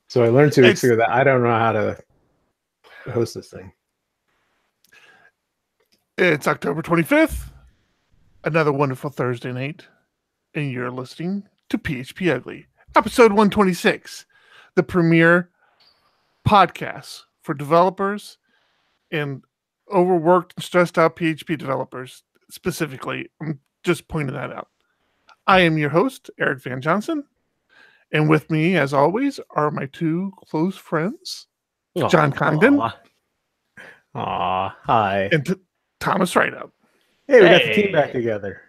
So I learned 2 weeks ago that I don't know how to host this thing. It's October 25th, another wonderful Thursday night, and you're listening to PHP Ugly, episode 126, the premier podcast for developers and overworked and stressed out PHP developers specifically. I'm just pointing that out. I am your host, Eric Van Johnson, and with me, as always, are my two close friends, John Congdon. Aw, hi. And Thomas Rideout. Hey, we got the team back together.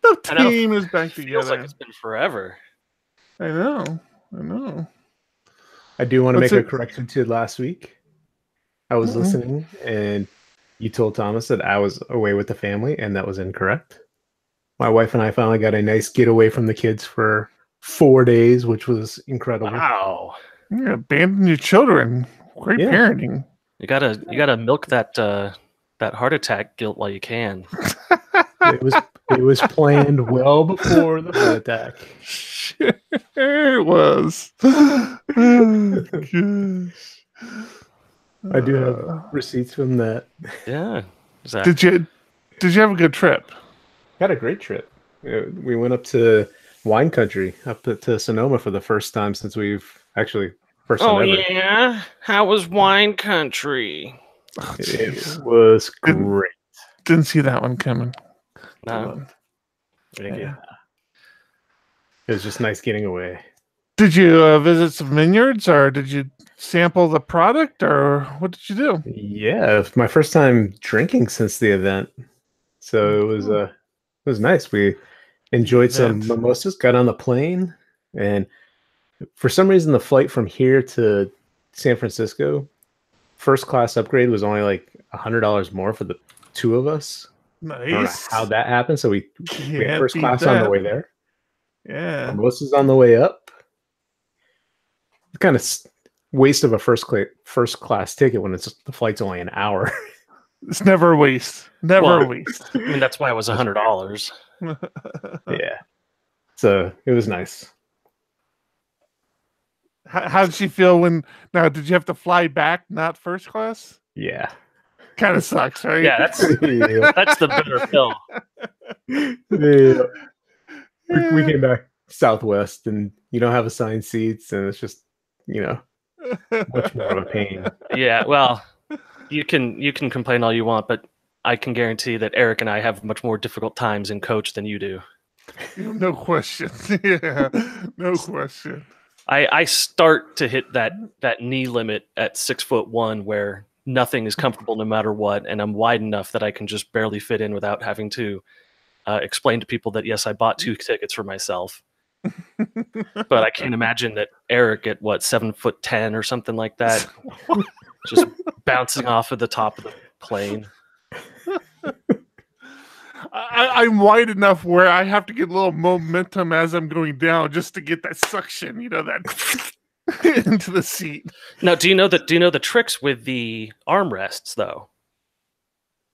The team is back together. Feels like it's been forever. I know. I do want to make a correction to last week. I was listening, and you told Thomas that I was away with the family, and that was incorrect. My wife and I finally got a nice getaway from the kids for 4 days, which was incredible. Wow. You abandoned your children. Great parenting. You gotta milk that heart attack guilt while you can. It was planned well before the heart attack. It was. I do have receipts from that. Yeah. Exactly. Did you have a good trip? Had a great trip. We went up to wine country, up to Sonoma for the first time since first time ever. Yeah? How was wine country? It was great. Didn't see that one coming. No. Yeah. It was just nice getting away. Did you visit some vineyards, or did you sample the product, or what did you do? Yeah, it was my first time drinking since the event, so it was nice. We enjoyed some mimosas, got on the plane, and for some reason the flight from here to San Francisco, first class upgrade was only like $100 more for the two of us. Nice. I don't know how that happened. So we had first class on the way there. Yeah. Mimosas on the way up. Kind of waste of a first class ticket when the flight's only an hour. It's never a waste. Never a waste. I mean, that's why it was $100. Yeah. So it was nice. How did she feel now, did you have to fly back, not first class? Yeah. Kind of sucks, right? Yeah, that's the bitter pill. Yeah. We came back Southwest, and you don't have assigned seats, and it's just, much more of a pain. Yeah, well, you can complain all you want, but I can guarantee that Eric and I have much more difficult times in coach than you do. No question. Yeah, no question. I start to hit that knee limit at 6'1", where nothing is comfortable no matter what, and I'm wide enough that I can just barely fit in without having to explain to people that, yes, I bought 2 tickets for myself. But I can't imagine that Eric at 7'10" or something like that, just bouncing off of the top of the plane. I'm wide enough where I have to get a little momentum as I'm going down just to get that suction, that into the seat. Now, do you know the tricks with the armrests though?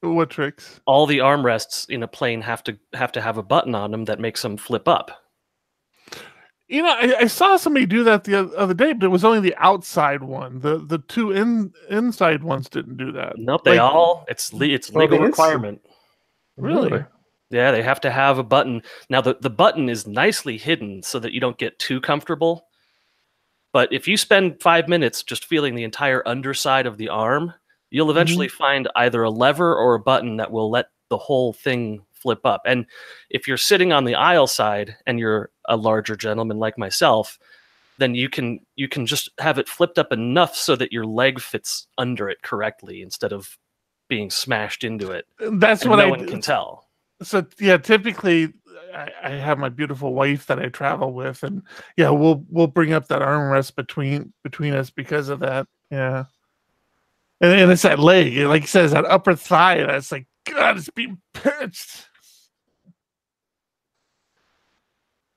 What tricks? All the armrests in a plane have to have a button on them that makes them flip up. I saw somebody do that the other day, but it was only the outside one. The two inside ones didn't do that. Nope, it's legal requirement. Really? Yeah, they have to have a button. Now the button is nicely hidden so that you don't get too comfortable. But if you spend 5 minutes just feeling the entire underside of the arm, you'll eventually find either a lever or a button that will let the whole thing flip up. And if you're sitting on the aisle side and you're a larger gentleman like myself, then you can just have it flipped up enough so that your leg fits under it correctly instead of being smashed into it. That's what no one can tell. So yeah, typically I have my beautiful wife that I travel with, and we'll bring up that armrest between us because of that. Yeah. And it's that leg, like you said, that upper thigh that's like, God, it's being pinched.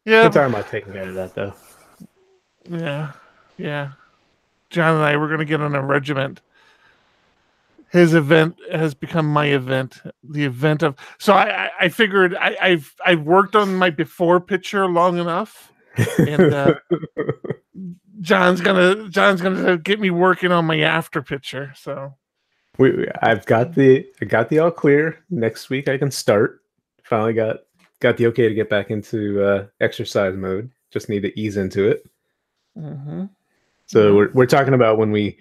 Yeah. I'm talking about taking care of that, though. Yeah. John and I, we're going to get on a regiment. His event has become my event. The event of... So I figured I've worked on my before picture long enough. And John's gonna get me working on my after picture. So I got the all clear. Next week I can start. Finally got the okay to get back into exercise mode. Just need to ease into it. Mm-hmm. So we're talking about when we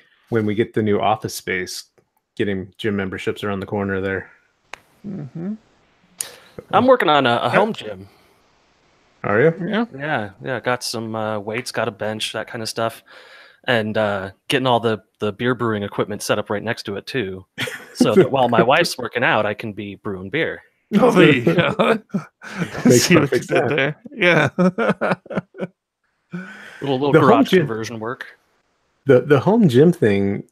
get the new office space, getting gym memberships around the corner there. Mm-hmm. I'm working on a home gym. Are you? Yeah. Got some weights, got a bench, that kind of stuff, and getting all the beer brewing equipment set up right next to it too, so that while my wife's working out, I can be brewing beer. Oh, there you go. See what you did there. Yeah. little garage conversion work. The home gym thing,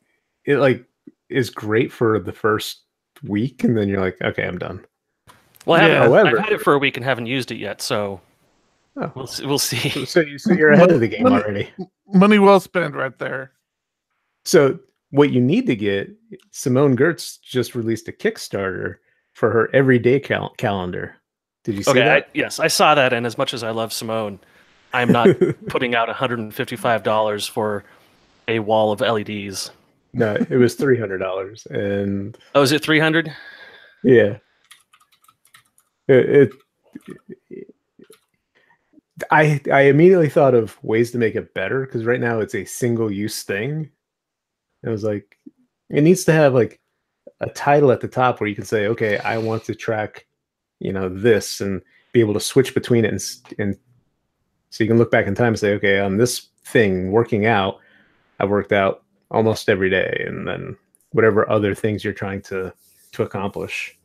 it like is great for the first week, and then you're like, okay, I'm done. Well, I've had it for a week and haven't used it yet, so we'll see. So you're ahead of the game already. Money well spent right there. So what you need to get, Simone Gertz just released a Kickstarter for her everyday calendar. Did you see that? Yes, I saw that, and as much as I love Simone, I'm not putting out $155 for a wall of LEDs. No, it was $300, and is it $300? Yeah. I immediately thought of ways to make it better, because right now it's a single-use thing. It was like, it needs to have like a title at the top where you can say, okay, I want to track, this, and be able to switch between it, and so you can look back in time and say, okay, on this thing, working out, I've worked out almost every day, and then whatever other things you're trying to accomplish.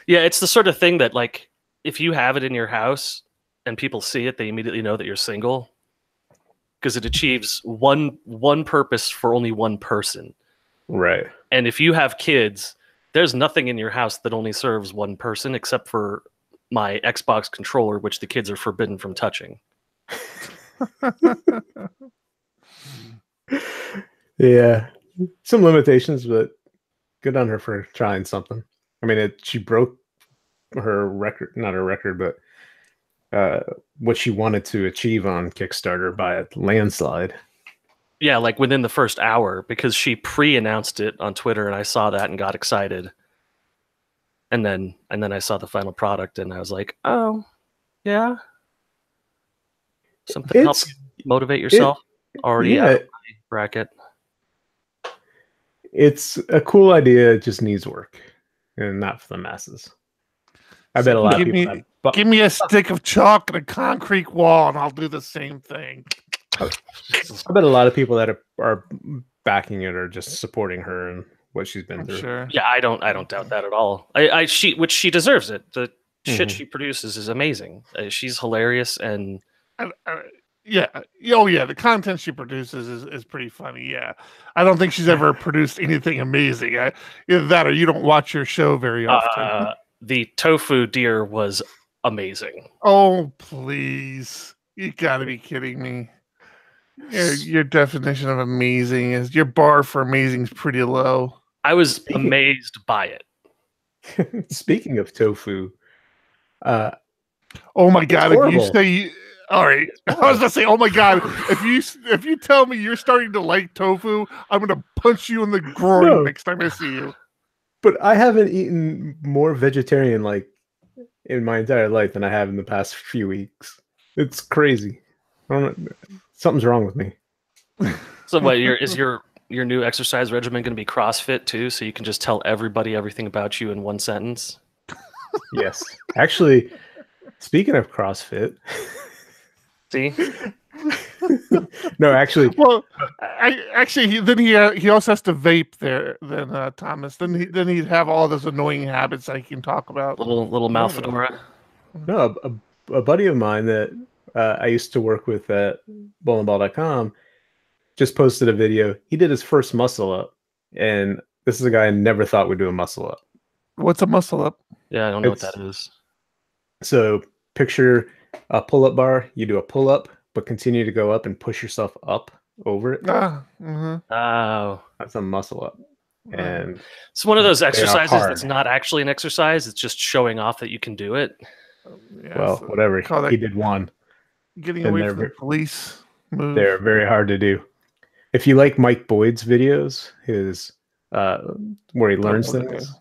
Yeah, it's the sort of thing that, like, if you have it in your house and people see it, they immediately know that you're single, because it achieves one purpose for only one person. Right. And if you have kids, there's nothing in your house that only serves one person, except for my Xbox controller, which the kids are forbidden from touching. Yeah, some limitations, but good on her for trying something. I mean, she broke her record, not her record, but what she wanted to achieve on Kickstarter by a landslide. Yeah, like within the first hour, because she pre-announced it on Twitter, and I saw that and got excited. And then I saw the final product, and I was like, oh, yeah. Something helps motivate yourself. Already out of my bracket. It's a cool idea. It just needs work, and not for the masses. I bet a lot of people give me a stick of chalk and a concrete wall, and I'll do the same thing. I bet a lot of people that are backing it are just supporting her and what she's been through. Sure. Yeah, I don't doubt that at all. Which she deserves it. The shit she produces is amazing. She's hilarious, and yeah. Oh, yeah. The content she produces is pretty funny. Yeah. I don't think she's ever produced anything amazing. Either that or you don't watch your show very often. The tofu deer was amazing. Oh, please. You gotta be kidding me. Your definition of amazing is, your bar for amazing is pretty low. I was amazed by it. Speaking of tofu, oh my God. If you say, all right, I was gonna say, oh my God, if you tell me you're starting to like tofu, I'm gonna punch you in the groin next time I see you. But I haven't eaten more vegetarian like in my entire life than I have in the past few weeks. It's crazy. Something's wrong with me. So what, is your new exercise regimen going to be CrossFit too, so you can just tell everybody everything about you in one sentence? Yes. Actually, speaking of CrossFit, see? No, actually. Well, he also has to vape there. Then Thomas, then he'd have all those annoying habits that he can talk about. Little mouth fedora. No, a buddy of mine that I used to work with at bowlingball.com just posted a video. He did his first muscle up, and this is a guy I never thought would do a muscle up. What's a muscle up? Yeah, I don't know what that is. So picture a pull-up bar. You do a pull-up, but continue to go up and push yourself up over it. Oh, that's a muscle up. And it's one of those exercises that's not actually an exercise. It's just showing off that you can do it. Yeah, well, whatever. He did one. Getting away from the police. move. They're very hard to do. If you like Mike Boyd's videos, his where he learns things,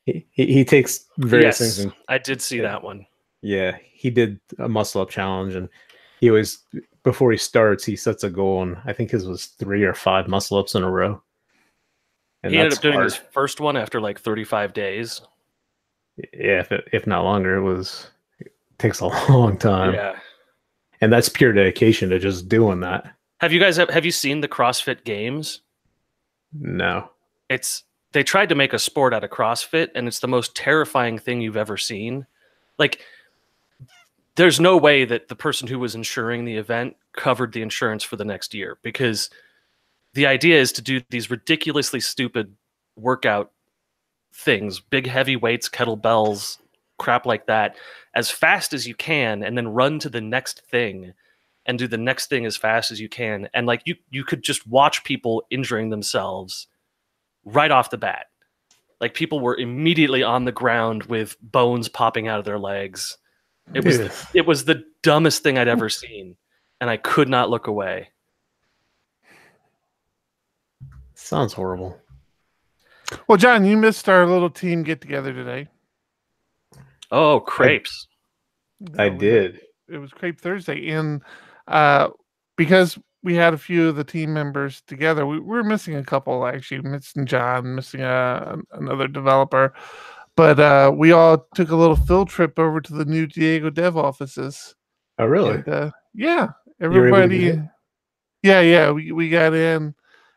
he takes various things. And, I did see that one. Yeah, he did a muscle up challenge, and he always, before he starts, he sets a goal, and I think his was 3 or 5 muscle ups in a row. And he ended up doing his first one after like 35 days. Yeah, if not longer. It takes a long time. Yeah, and that's pure dedication to just doing that. Have you seen the CrossFit Games? No. They tried to make a sport out of CrossFit, and it's the most terrifying thing you've ever seen. Like, there's no way that the person who was insuring the event covered the insurance for the next year, because the idea is to do these ridiculously stupid workout things, big heavy weights, kettlebells, crap like that, as fast as you can, and then run to the next thing and do the next thing as fast as you can. And like you could just watch people injuring themselves right off the bat. Like, people were immediately on the ground with bones popping out of their legs. It was the dumbest thing I'd ever seen, and I could not look away. Sounds horrible. Well, John, you missed our little team get together today. Oh, crepes! I did. It was Crepe Thursday, and because we had a few of the team members together, we were missing a couple, actually. Missing John, missing another developer. But we all took a little field trip over to the new DiegoDev offices. Oh, really? And, yeah. Everybody. Yeah. We got in,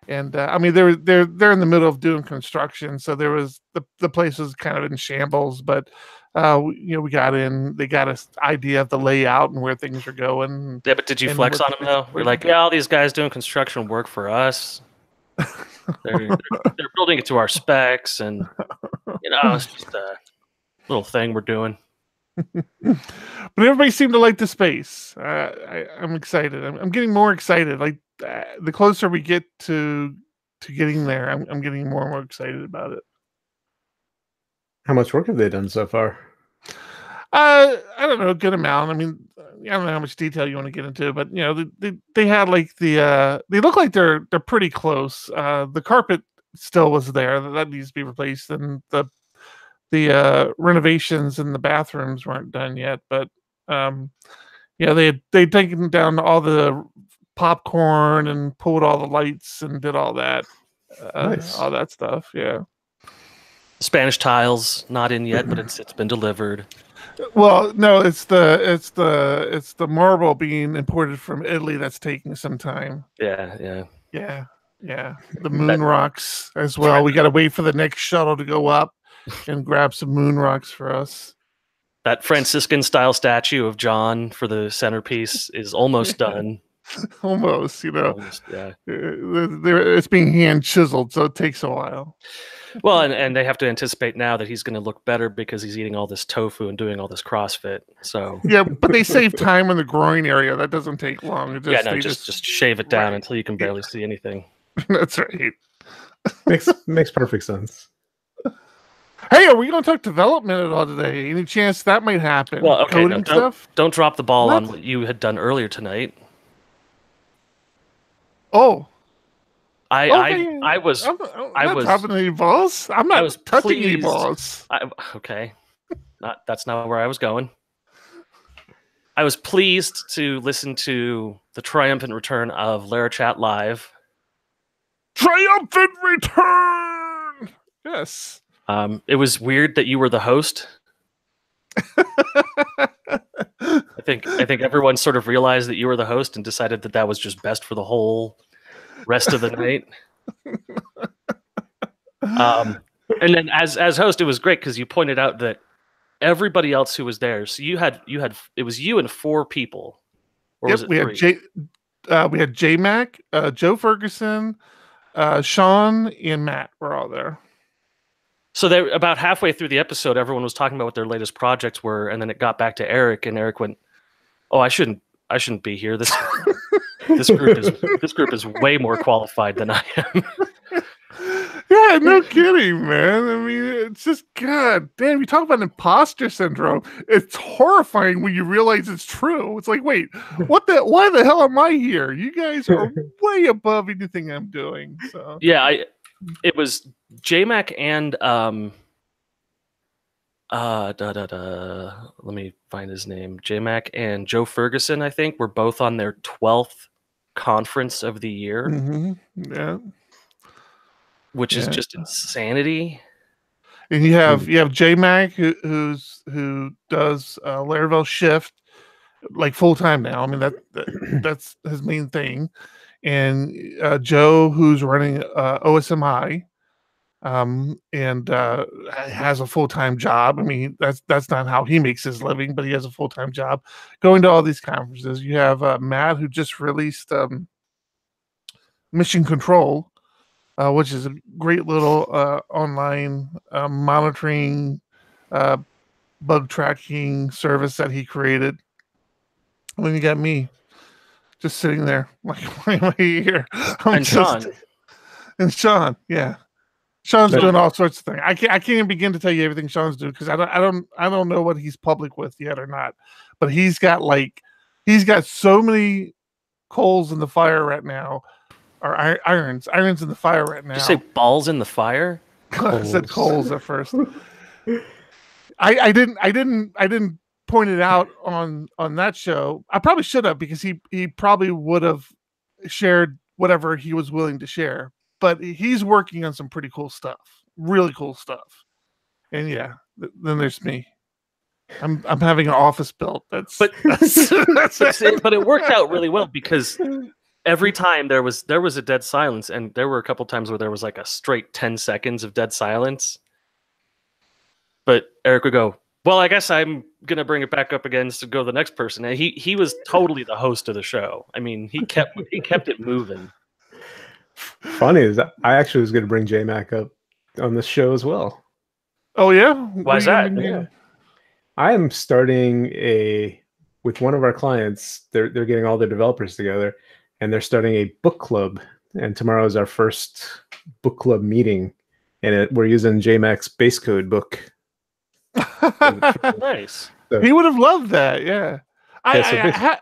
and I mean, they're in the middle of doing construction, so there was the place was kind of in shambles. But we got in. They got an idea of the layout and where things are going. Yeah, but did you flex on them though? We're like, yeah, all these guys doing construction work for us. They're building it to our specs, and it's just a little thing we're doing. But everybody seemed to like the space. I'm excited. I'm getting more excited. Like, the closer we get to getting there, I'm getting more and more excited about it. How much work have they done so far? I don't know, a good amount. I mean, I don't know how much detail you want to get into, but they had like they look like they're pretty close. The carpet still was there. That needs to be replaced, and the renovations in the bathrooms weren't done yet. But they'd taken down all the popcorn and pulled all the lights and did all that, nice. All that stuff. Yeah. Spanish tiles not in yet, but it's been delivered. Well, no, it's the marble being imported from Italy that's taking some time. Yeah. The moon rocks as well. We got to wait for the next shuttle to go up and grab some moon rocks for us. That Franciscan style statue of John for the centerpiece is almost done. Almost, Almost, yeah. It's being hand chiseled, so it takes a while. Well, and they have to anticipate now that he's going to look better because he's eating all this tofu and doing all this CrossFit. So yeah, but they save time in the groin area. That doesn't take long. Just shave it down until you can barely see anything. That's right. Makes perfect sense. Hey, are we going to talk development at all today? Any chance that might happen? Well, okay, coding stuff? Don't drop the ball on what you had done earlier tonight. Oh. I was dropping any balls. I'm not touching any balls. Okay, that's not where I was going. I was pleased to listen to the triumphant return of LaraChat Live. Triumphant return. Yes. It was weird that you were the host. I think everyone sort of realized that you were the host and decided that was just best for the whole rest of the night. And then as host, it was great because you pointed out that everybody else who was there. So you had it was you and 4 people. Or was it 3? We had J Mac, Joe Ferguson, Sean, and Matt were all there. So they about halfway through the episode, everyone was talking about what their latest projects were, and then it got back to Eric, and Eric went, "Oh, I shouldn't be here. This group is way more qualified than I am." Yeah, no kidding, man. I mean, it's just, God damn, you talk about imposter syndrome. It's horrifying when you realize it's true. It's like, wait, why the hell am I here? You guys are way above anything I'm doing. So Yeah, it was JMac and let me find his name. JMac and Joe Ferguson, I think, were both on their 12th conference of the year. Yeah. Which is just insanity. And you have JMac who does Laravel Shift like full time now. I mean that's his main thing. And Joe, who's running OSMI, and has a full time job. I mean that's not how he makes his living, but he has a full time job going to all these conferences. You have Matt, who just released Mission Control. Which is a great little online monitoring, bug tracking service that he created. And then you got me just sitting there, like, why am I here? Sean. And Sean, yeah. Sean's doing all sorts of things. I can't even begin to tell you everything Sean's doing because I don't know what he's public with yet or not. But he's got so many coals in the fire right now. Or irons in the fire right now. Did you say balls in the fire? I said coals at first. I didn't point it out on that show. I probably should have, because he probably would have shared whatever he was willing to share. But he's working on some pretty cool stuff, really cool stuff. And yeah, then there's me. I'm having an office built. But it worked out really well because every time there was a dead silence, and there were a couple times where there was like a straight 10 seconds of dead silence. But Eric would go, well, I guess I'm going to bring it back up again to go to the next person. And he was totally the host of the show. I mean, he kept it moving. Funny is that I actually was going to bring JMac up on this show as well. Oh, yeah? Why is that? Yeah. I am starting with one of our clients. They're getting all their developers together. And they're starting a book club, and tomorrow is our first book club meeting, and we're using JMac's base code book. Nice. So, he would have loved that. Yeah, I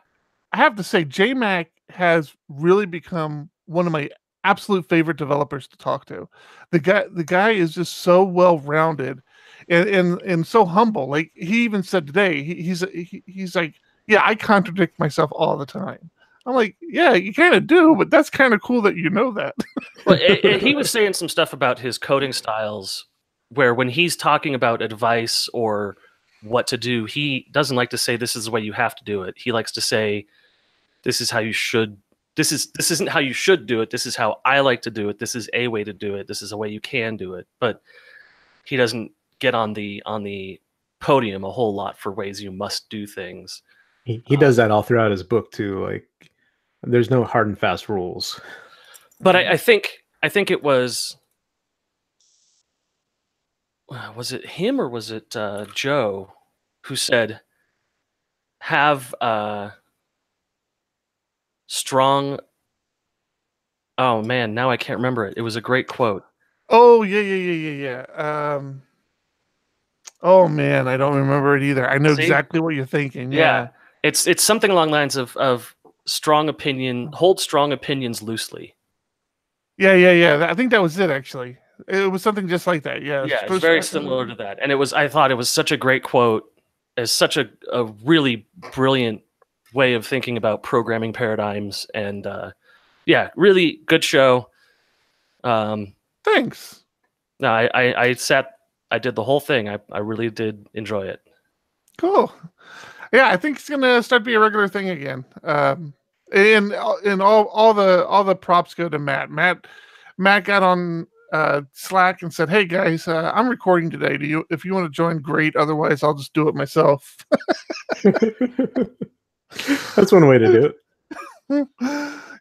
have to say, JMac has really become one of my absolute favorite developers to talk to. The guy is just so well rounded, and so humble. Like he even said today, he's like, yeah, I contradict myself all the time. I'm like, yeah, you kind of do, but that's kind of cool that you know that. Well, he was saying some stuff about his coding styles, where when he's talking about advice or what to do, he doesn't like to say this is the way you have to do it. He likes to say, this is how you should. This isn't how you should do it. This is how I like to do it. This is a way to do it. This is a way you can do it. But he doesn't get on the podium a whole lot for ways you must do things. He does that all throughout his book too. Like, there's no hard and fast rules. But I think it was it him or was it Joe who said, have strong. Oh man, now I can't remember it. It was a great quote. Oh yeah. Oh man, I don't remember it either. I know exactly what you're thinking. Yeah. It's something along the lines of strong opinion, hold strong opinions loosely. Yeah. I think that was it, actually. It was something just like that. Yeah. Yeah, it's very similar to that. And I thought it was such a great quote, as such a really brilliant way of thinking about programming paradigms. And yeah, really good show. Thanks. No, I did the whole thing. I really did enjoy it. Cool. Yeah, I think it's gonna start being a regular thing again. And all the props go to Matt. Matt got on Slack and said, "Hey guys, I'm recording today. If you want to join, great. Otherwise, I'll just do it myself." That's one way to do it.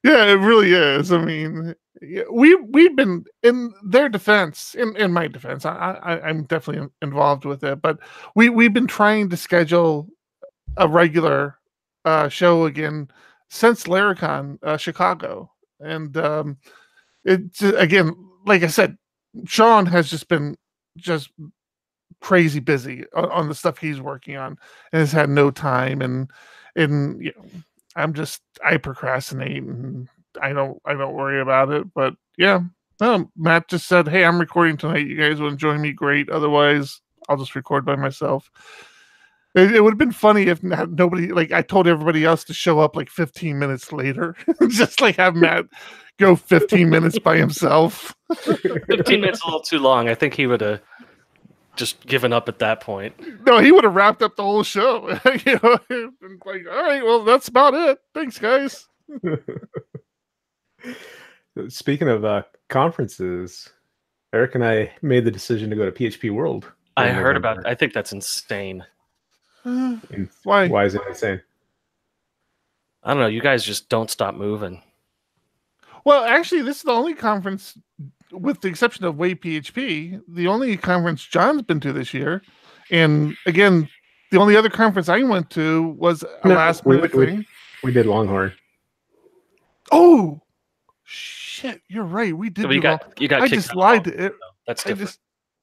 Yeah, it really is. I mean, we've been, in their defense, in my defense, I'm definitely involved with it, but we've been trying to schedule a regular show again since Laracon Chicago, and it's again, like I said, Sean has just been crazy busy on the stuff he's working on and has had no time, and you know, I procrastinate and I don't worry about it. But yeah, Matt just said, hey, I'm recording tonight, you guys want to join me? Great, otherwise I'll just record by myself. It would have been funny if nobody, like, I told everybody else to show up like 15 minutes later. Just like have Matt go 15 minutes by himself. 15 minutes a little too long. I think he would have just given up at that point. No, he would have wrapped up the whole show. You know, like, all right, well, that's about it. Thanks, guys. Speaking of conferences, Eric and I made the decision to go to PHP World. I heard about it. I think that's insane. Why? Why is it insane? I don't know. You guys just don't stop moving. Well, actually, this is the only conference, with the exception of Wave PHP, the only conference John's been to this year. And again, the only other conference I went to was a last minute thing. We did Longhorn. Oh, shit! You're right. We did. You got I just lied to it. That's different.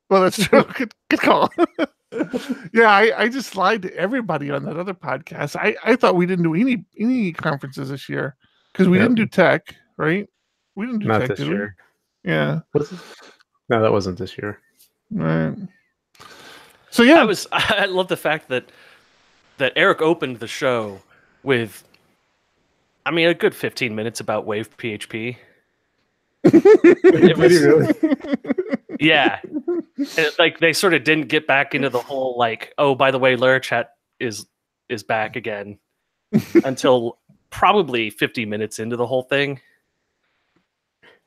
Well, that's true. Good call. Yeah, I just lied to everybody on that other podcast. I thought we didn't do any conferences this year because we didn't do tech, right? We didn't do Not tech this year. Yeah. No, that wasn't this year. Right. So yeah, I love the fact that Eric opened the show with, I mean, a good 15 minutes about Wave PHP. It was, really? Yeah. And, like, they sort of didn't get back into the whole, like, oh, by the way, Larachat is back again until probably 50 minutes into the whole thing.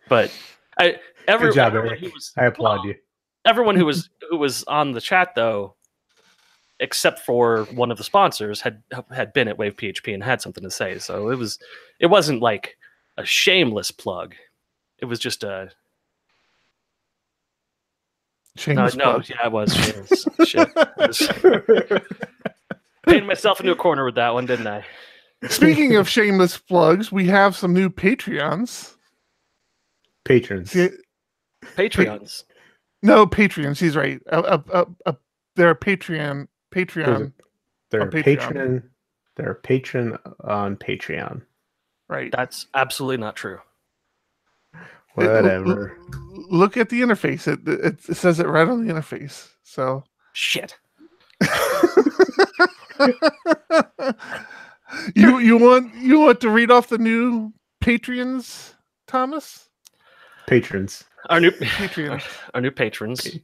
But good job, Eric. I applaud you. Everyone who was on the chat, though, except for one of the sponsors, had been at Wave PHP and had something to say. So it wasn't like a shameless plug. It was just a shameless plug. Yeah, it was shameless. Shit. Painted myself into a corner with that one, didn't I? Speaking of shameless plugs, we have some new Patreons. Patrons. Patreons. No, Patreons. He's right. They're a Patreon. They're a patron. They're a patron on Patreon. Right. That's absolutely not true. Whatever. Look at the interface. It says it right on the interface. So shit. You want to read off the new Patreons, Thomas? Patrons. Our new Patreons. Our new patrons.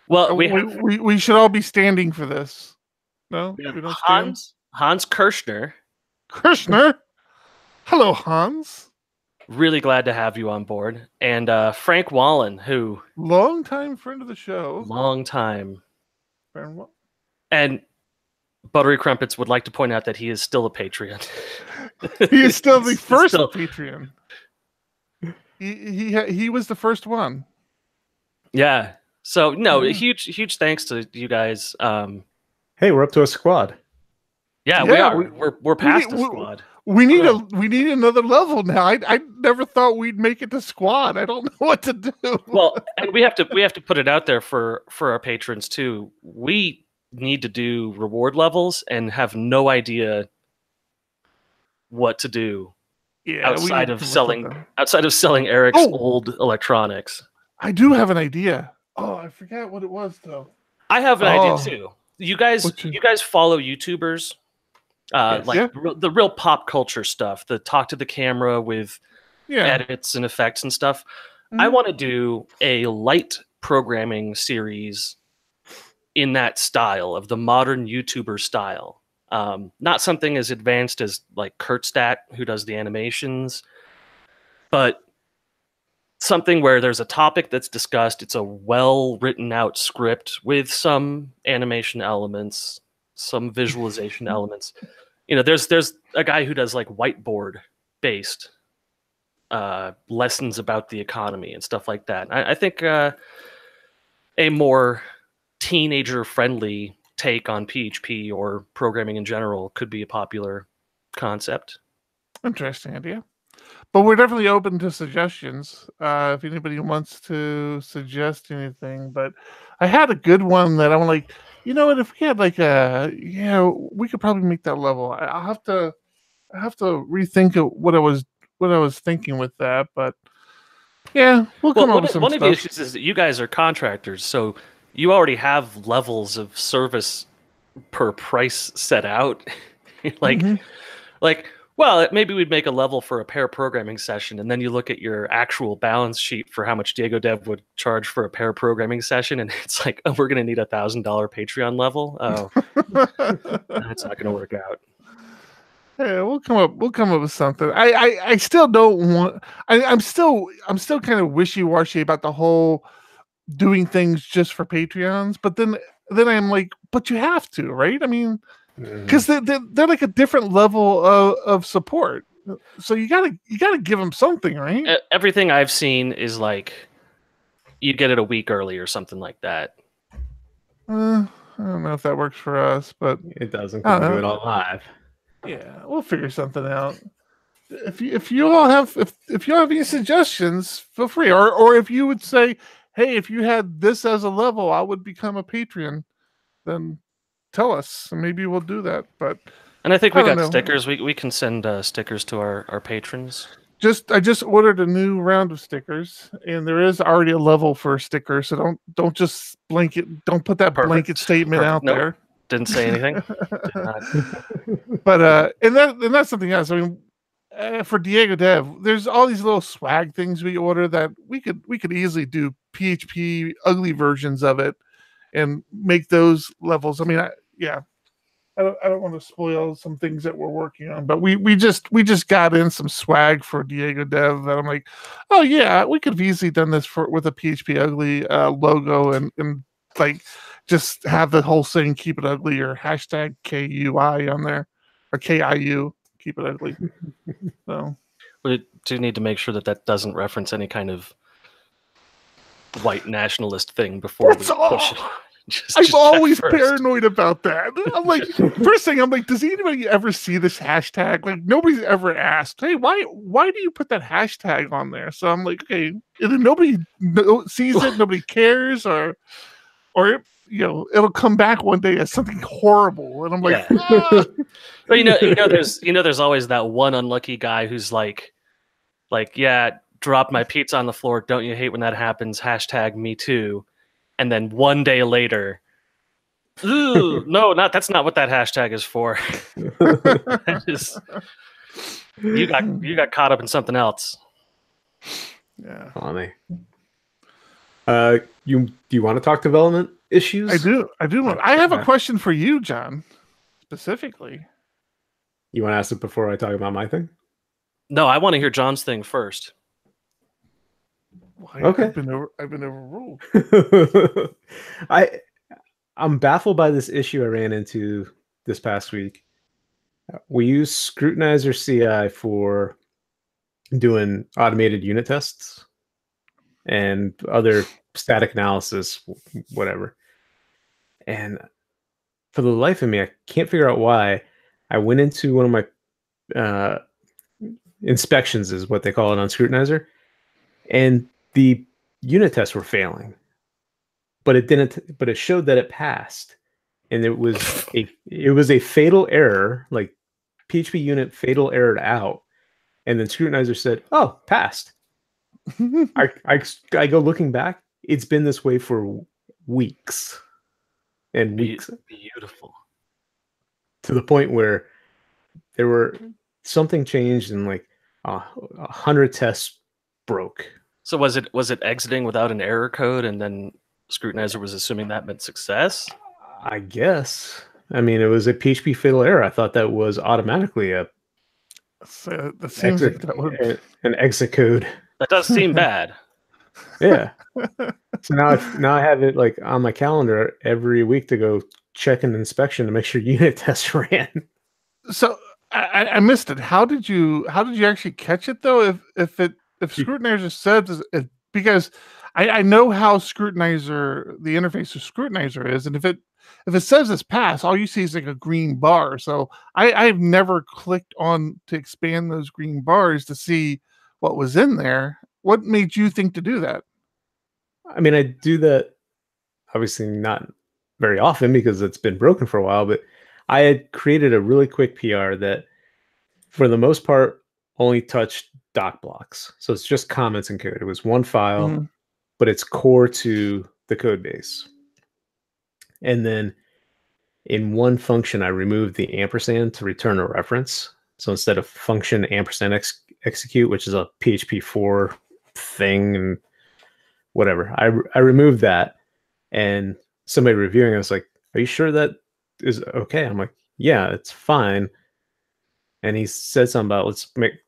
Well, we should all be standing for this. No, we don't stand. Hans Kirschner. Kirschner. Hello, Hans. Really glad to have you on board. And Frank Wallen, who longtime friend of the show. Long time. And Buttery Crumpets would like to point out that he is still a Patreon. He is still the first Patreon. He was the first one. Yeah. So no, huge thanks to you guys. Hey, we're up to a squad. Yeah, we are. We're past the squad. We need another level now. I never thought we'd make it to squad. I don't know what to do. Well, and we have to put it out there for our patrons too. We need to do reward levels and have no idea what to do. Yeah, outside of selling Eric's old electronics. I do have an idea. Oh, I forgot what it was though. I have an idea too. You guys follow YouTubers, the real pop culture stuff, the talk to the camera with edits and effects and stuff. Mm-hmm. I want to do a light programming series in that style of the modern YouTuber style. Not something as advanced as like Kurtzstat, who does the animations, but something where there's a topic that's discussed. It's a well written out script with some animation elements, some visualization elements. You know, there's a guy who does like whiteboard based lessons about the economy and stuff like that. I think a more teenager friendly take on PHP or programming in general could be a popular concept. Interesting idea. But we're definitely open to suggestions. If anybody wants to suggest anything, but I had a good one that I'm like, you know what? If we had like we could probably make that level. I have to rethink of what I was thinking with that, but yeah, we'll come up with some one stuff. of the issues is that you guys are contractors, so you already have levels of service per price set out. like, well, maybe we'd make a level for a pair programming session, and then you look at your actual balance sheet for how much DiegoDev would charge for a pair programming session, and it's like, oh, we're going to need $1,000 Patreon level. Oh, that's not going to work out. Yeah, we'll come up with something. I still don't want. I'm still kind of wishy-washy about the whole doing things just for Patreons. But then I'm like, but you have to, right? I mean, because they're like a different level of support. So you gotta give them something, right? Everything I've seen is like you get it a week early or something like that. I don't know if that works for us, but it doesn't. Because we do it all live. Yeah, we'll figure something out. If you all have any suggestions, feel free. Or if you would say, hey, if you had this as a level, I would become a Patreon, then tell us, and maybe we'll do that. And I think we got stickers. We can send stickers to our patrons. I just ordered a new round of stickers, and there is already a level for stickers. So don't just don't put that blanket statement out there. Didn't say anything. But and that's something else. I mean, for DiegoDev, there's all these little swag things we order that we could easily do PHP ugly versions of it and make those levels. I mean, I don't want to spoil some things that we're working on, but we just got in some swag for DiegoDev that I'm like, oh yeah, we could have easily done this with a PHP ugly logo and like just have the whole thing keep it ugly or hashtag KUI on there or KIU keep it ugly. So we do need to make sure that doesn't reference any kind of white nationalist thing before we push it. I'm always paranoid about that. I'm like, first thing, I'm like, does anybody ever see this hashtag? Like, nobody's ever asked, hey, why do you put that hashtag on there? So I'm like, okay, either nobody sees it, nobody cares, or it'll come back one day as something horrible, and I'm like, ah! But there's always that one unlucky guy who's like, yeah, drop my pizza on the floor. Don't you hate when that happens? Hashtag me too. And then one day later, ooh, no, that's not what that hashtag is for. You got caught up in something else. Yeah. Funny. Do you want to talk development issues? I do. I have a question for you, John, specifically. You want to ask it before I talk about my thing? No, I want to hear John's thing first. Okay. I've been overruled. I'm baffled by this issue I ran into this past week. We use Scrutinizer CI for doing automated unit tests and other static analysis, whatever. And for the life of me, I can't figure out why. I went into one of my inspections, is what they call it on Scrutinizer, and the unit tests were failing, but it didn't. But it showed that it passed, and it was a fatal error, like PHP unit fatal errored out, and then Scrutinizer said, "Oh, passed." I go looking back. It's been this way for weeks and weeks. Beautiful. To the point where there were something changed and like 100 tests broke. So was it exiting without an error code, and then Scrutinizer was assuming that meant success? I guess. I mean, it was a PHP fatal error. I thought that was automatically an exit code. That does seem bad. Yeah. So now I have it like on my calendar every week to go check an inspection to make sure unit tests ran. So I missed it. How did you actually catch it though? If Scrutinizer says it, because I know how the interface of Scrutinizer is, and if it if it says it's passed, all you see is like a green bar. So I've never clicked on to expand those green bars to see what was in there. What made you think to do that? I mean, I do that obviously not very often because it's been broken for a while, but I had created a really quick PR that for the most part only touched doc blocks. So it's just comments and code. It was one file, but it's core to the code base. And then in one function, I removed the ampersand to return a reference. So instead of function ampersand execute, which is a PHP 4 thing and whatever, I removed that. And somebody reviewing it was like, "Are you sure that is okay?" I'm like, "Yeah, it's fine." And he said something about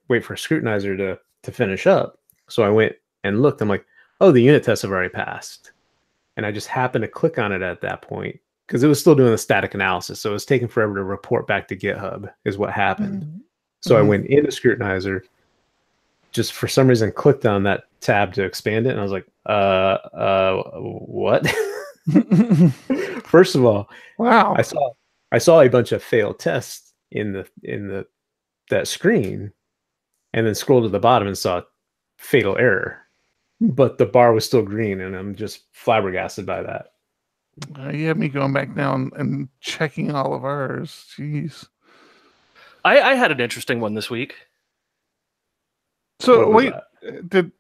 wait for a scrutinizer to finish up. So I went and looked. I'm like, "Oh, the unit tests have already passed." And I just happened to click on it at that point because it was still doing the static analysis. So it was taking forever to report back to GitHub is what happened. So I went into scrutinizer, just for some reason clicked on that tab to expand it. And I was like, what? First of all, wow, I saw a bunch of failed tests in that screen, and then scrolled to the bottom and saw fatal error, but the bar was still green, and I'm just flabbergasted by that. You have me going back down and checking all of ours. Jeez. I had an interesting one this week. So wait, did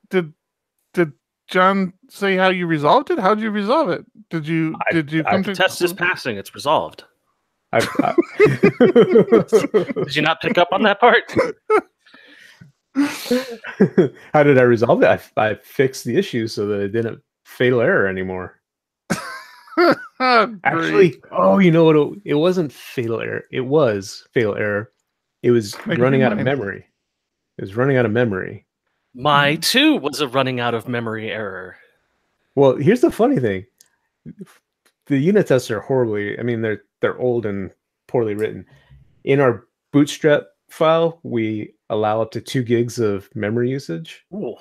John say how you resolved it? How did you resolve it? Did you come to test is passing? It's resolved. Did you not pick up on that part? How did I resolve it? I fixed the issue so that it didn't fatal error anymore. Actually, you know what? It wasn't fatal error. It was fatal error. It was running out of memory. It was running out of memory. My too was a running out of memory error. Well, here's the funny thing. The unit tests are horribly, I mean, they're old and poorly written. In our Bootstrap file, we allow up to 2 gigs of memory usage. Ooh.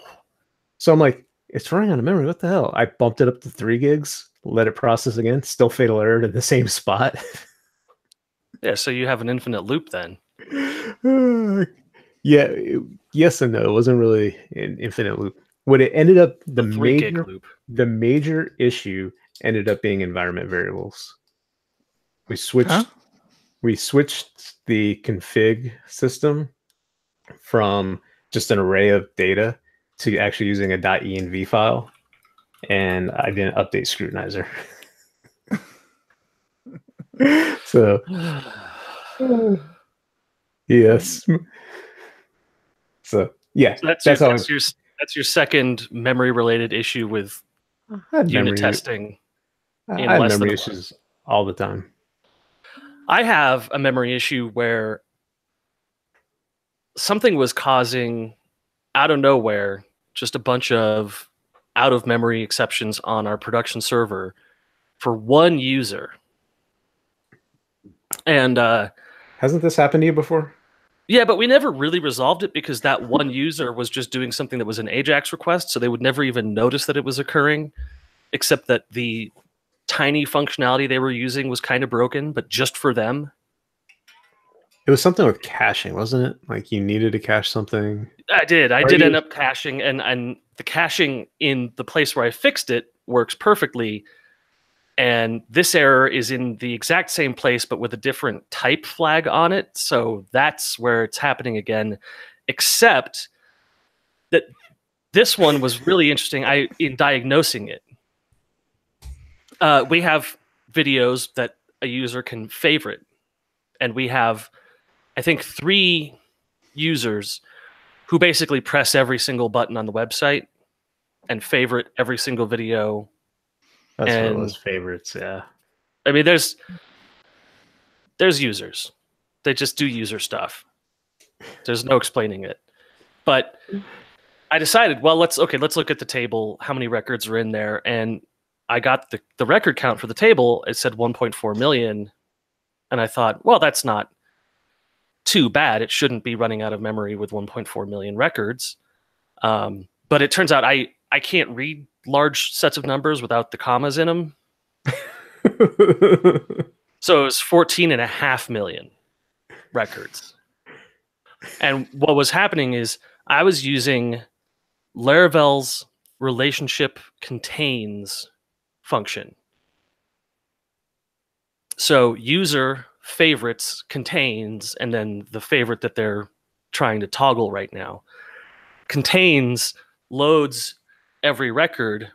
So I'm like, it's running out of memory. What the hell? I bumped it up to 3 gigs, let it process again, still fatal error in the same spot. Yeah, so you have an infinite loop then. Yeah, yes and no. It wasn't really an infinite loop. What it ended up, the major issue ended up being environment variables. We switched the config system from just an array of data to actually using a .env file, and I didn't update scrutinizer. So yes. So yeah, that's your second memory related issue with unit testing. I have memory issues all the time. I have a memory issue where something was causing, out of nowhere, just a bunch of out of memory exceptions on our production server for one user. And hasn't this happened to you before? Yeah, but we never really resolved it because that one user was just doing something that was an AJAX request, so they would never even notice that it was occurring, except that the tiny functionality they were using was kind of broken, but just for them. It was something with caching, wasn't it? Like you needed to cache something. I did end up caching, and the caching in the place where I fixed it works perfectly. And this error is in the exact same place, but with a different type flag on it. So that's where it's happening again, except that this one was really interesting in diagnosing it. We have videos that a user can favorite. And we have, I think, 3 users who basically press every single button on the website and favorite every single video. That's one of those favorites, yeah. I mean, there's users. They just do user stuff. There's no explaining it. But I decided, well, let's look at the table, how many records are in there, and I got the record count for the table. It said 1.4 million, and I thought, well, that's not too bad. It shouldn't be running out of memory with 1.4 million records. But it turns out I can't read large sets of numbers without the commas in them. So it was 14.5 million records. And what was happening is I was using Laravel's relationship contains function. So user favorites contains, and then the favorite that they're trying to toggle right now. Contains loads every record,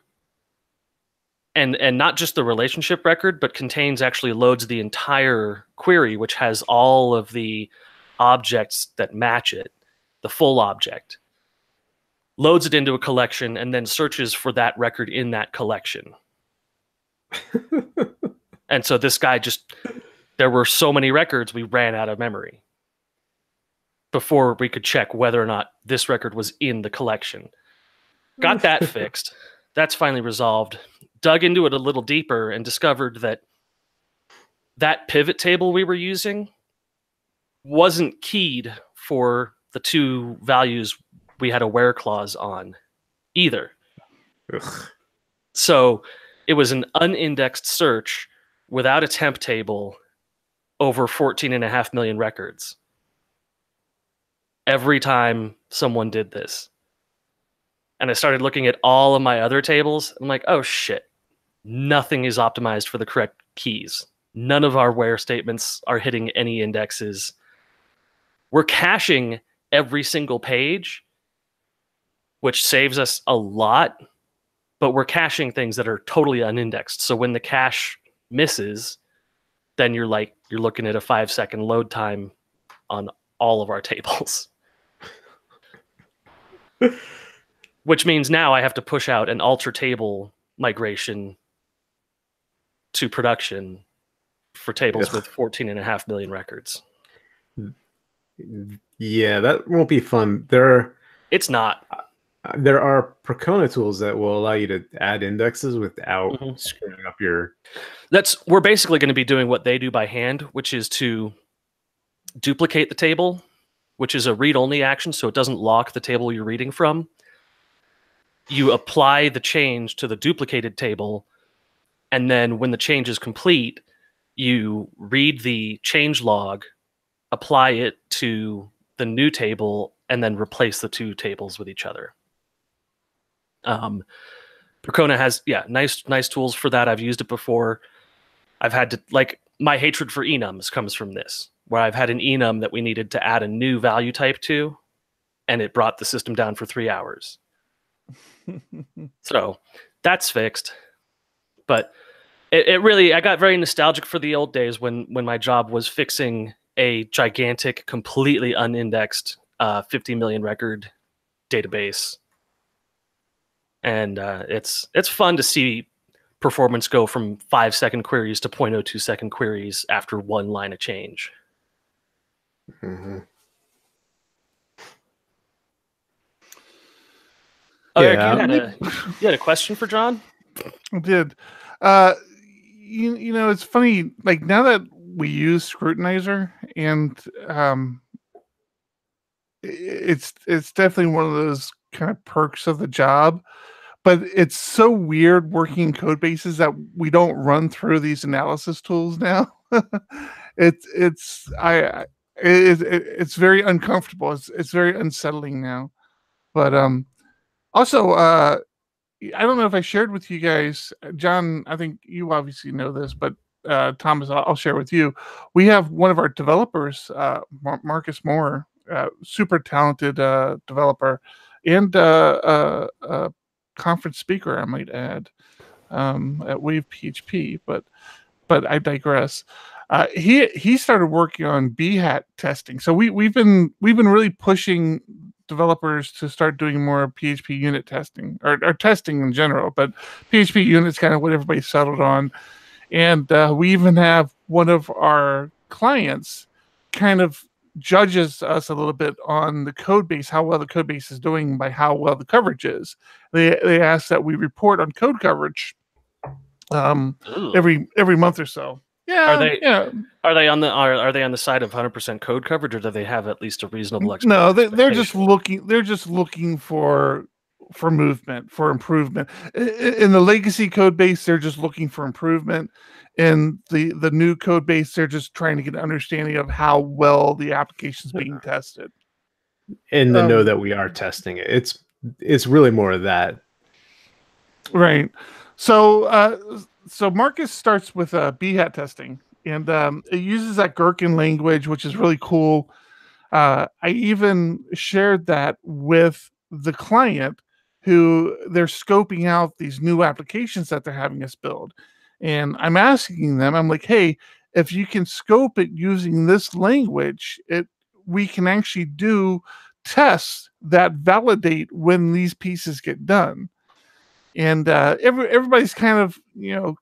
and not just the relationship record, but contains actually loads the entire query, which has all of the objects that match it, the full object. Loads it into a collection and then searches for that record in that collection. And so this guy there were so many records, we ran out of memory before we could check whether or not this record was in the collection. Got that fixed. That's finally resolved. Dug into it a little deeper and discovered that that pivot table we were using wasn't keyed for the two values we had a where clause on either. Ugh. So it was an unindexed search without a temp table over 14.5 million records. Every time someone did this. And I started looking at all of my other tables. I'm like, oh shit, nothing is optimized for the correct keys. None of our where statements are hitting any indexes. We're caching every single page, which saves us a lot, but we're caching things that are totally unindexed. So when the cache misses, then you're looking at a 5-second load time on all of our tables. Which means now I have to push out an alter table migration to production for tables with 14.5 million records. Yeah, that won't be fun. It's not. There are Procona tools that will allow you to add indexes without screwing up your... We're basically going to be doing what they do by hand, which is to duplicate the table, which is a read-only action, so it doesn't lock the table you're reading from. You apply the change to the duplicated table, and then when the change is complete, you read the change log, apply it to the new table, and then replace the two tables with each other. Procona has, nice tools for that. I've used it before. I've had to, my hatred for enums comes from this, where I've had an enum that we needed to add a new value type to, and it brought the system down for 3 hours. So that's fixed. But it really, I got very nostalgic for the old days when my job was fixing a gigantic, completely unindexed 50 million record database. And it's fun to see performance go from 5-second queries to 0.02 second queries after one line of change. Mm-hmm. Oh, yeah. Eric, you had a question for John? I did. You know, it's funny, now that we use Scrutinizer, and it's definitely one of those kind of perks of the job, but it's so weird working in code bases that we don't run through these analysis tools now. It's very uncomfortable. It's very unsettling now. But also, I don't know if I shared with you guys, John, I think you obviously know this, but Thomas, I'll share with you. We have one of our developers, Marcus Moore, super talented developer, and conference speaker, I might add, at Wave PHP. But I digress. He started working on BHAT testing, so we've been really pushing developers to start doing more PHP unit testing, or testing in general, but PHP unit's kind of what everybody settled on. And we even have one of our clients kind of judges us a little bit on the code base, how well the code base is doing by how well the coverage is. They ask that we report on code coverage every month or so. Yeah. Are they on the side of 100% code coverage, or do they have at least a reasonable expectation? No, they're just looking for movement, for improvement. In the legacy code base, they're just looking for improvement. in the new code base, they're just trying to get an understanding of how well the application's being tested. And to know that we are testing it. It's really more of that. Right. So so Marcus starts with BHAT testing, and it uses that Gherkin language, which is really cool. I even shared that with the client who they're scoping out these new applications that they're having us build. And I'm asking them, I'm like, hey, if you can scope it using this language, we can actually do tests that validate when these pieces get done. And everybody's kind of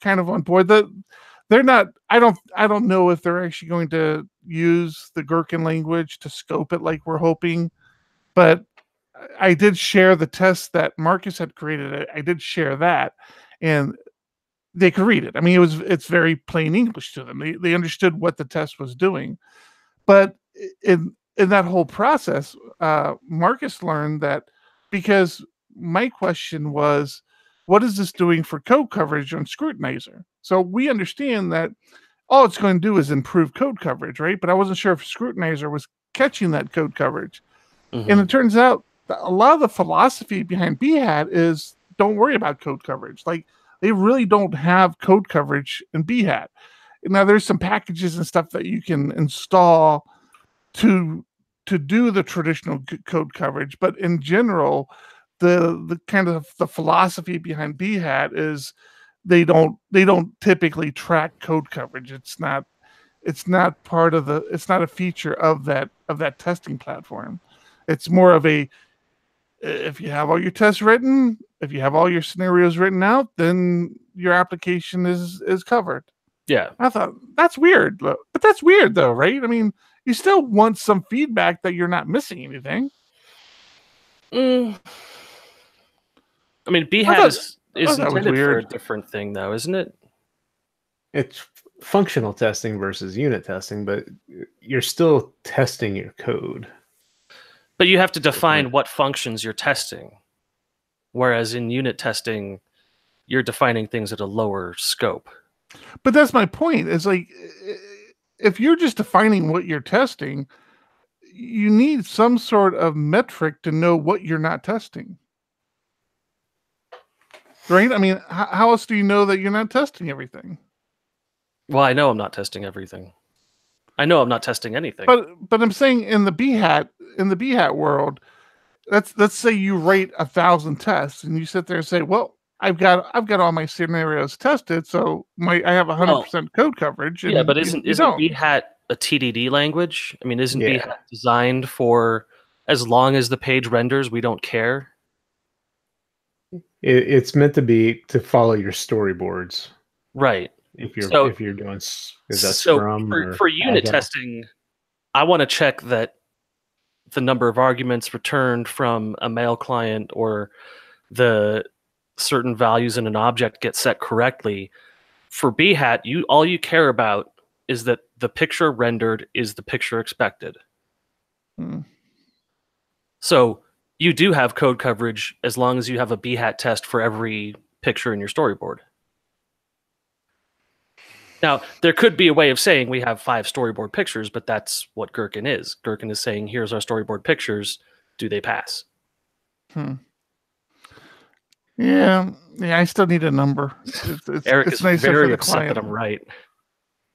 on board. They're not. I don't know if they're actually going to use the Gherkin language to scope it like we're hoping, but I did share the test that Marcus had created. I did share that, and they could read it. I mean, it's very plain English to them. They understood what the test was doing, but in that whole process, Marcus learned that because my question was, what is this doing for code coverage on Scrutinizer? So we understand that all it's going to do is improve code coverage, right? But I wasn't sure if Scrutinizer was catching that code coverage. Mm-hmm. And it turns out that a lot of the philosophy behind BHAT is don't worry about code coverage. Like, they really don't have code coverage in BHAT. Now, there's some packages and stuff that you can install to do the traditional code coverage, but in general, the kind of the philosophy behind BHAT is they don't typically track code coverage. It's not part of it's not a feature of that testing platform. It's more of a, if you have all your tests written, if you have all your scenarios written out, then your application is covered. Yeah. I thought that's weird, but that's weird though, right? I mean, you still want some feedback that you're not missing anything. I mean, BHAT is intended for a different thing, though, isn't it? It's functional testing versus unit testing, but you're still testing your code. But you have to define what functions you're testing. Whereas in unit testing, you're defining things at a lower scope. But that's my point. Is like, if you're just defining what you're testing, you need some sort of metric to know what you're not testing. Right? I mean, how else do you know that you're not testing everything? Well, I know I'm not testing everything. I know I'm not testing anything. But I'm saying in the BHAT world, let's say you rate 1,000 tests and you sit there and say, well, I've got all my scenarios tested, so I have 100% code coverage. Yeah, but isn't BHAT a TDD language? I mean, isn't BHAT designed for as long as the page renders, we don't care? It's meant to follow your storyboards, right? If you're doing, is that Scrum for unit testing, I want to check that the number of arguments returned from a mail client or the certain values in an object get set correctly. For BHAT, all you care about is that the picture rendered is the picture expected. So you do have code coverage as long as you have a BHAT test for every picture in your storyboard. Now, there could be a way of saying we have 5 storyboard pictures, but that's what Gherkin is. Gherkin is saying, here's our storyboard pictures. Do they pass? Yeah, I still need a number. Eric is nice very upset that I'm right.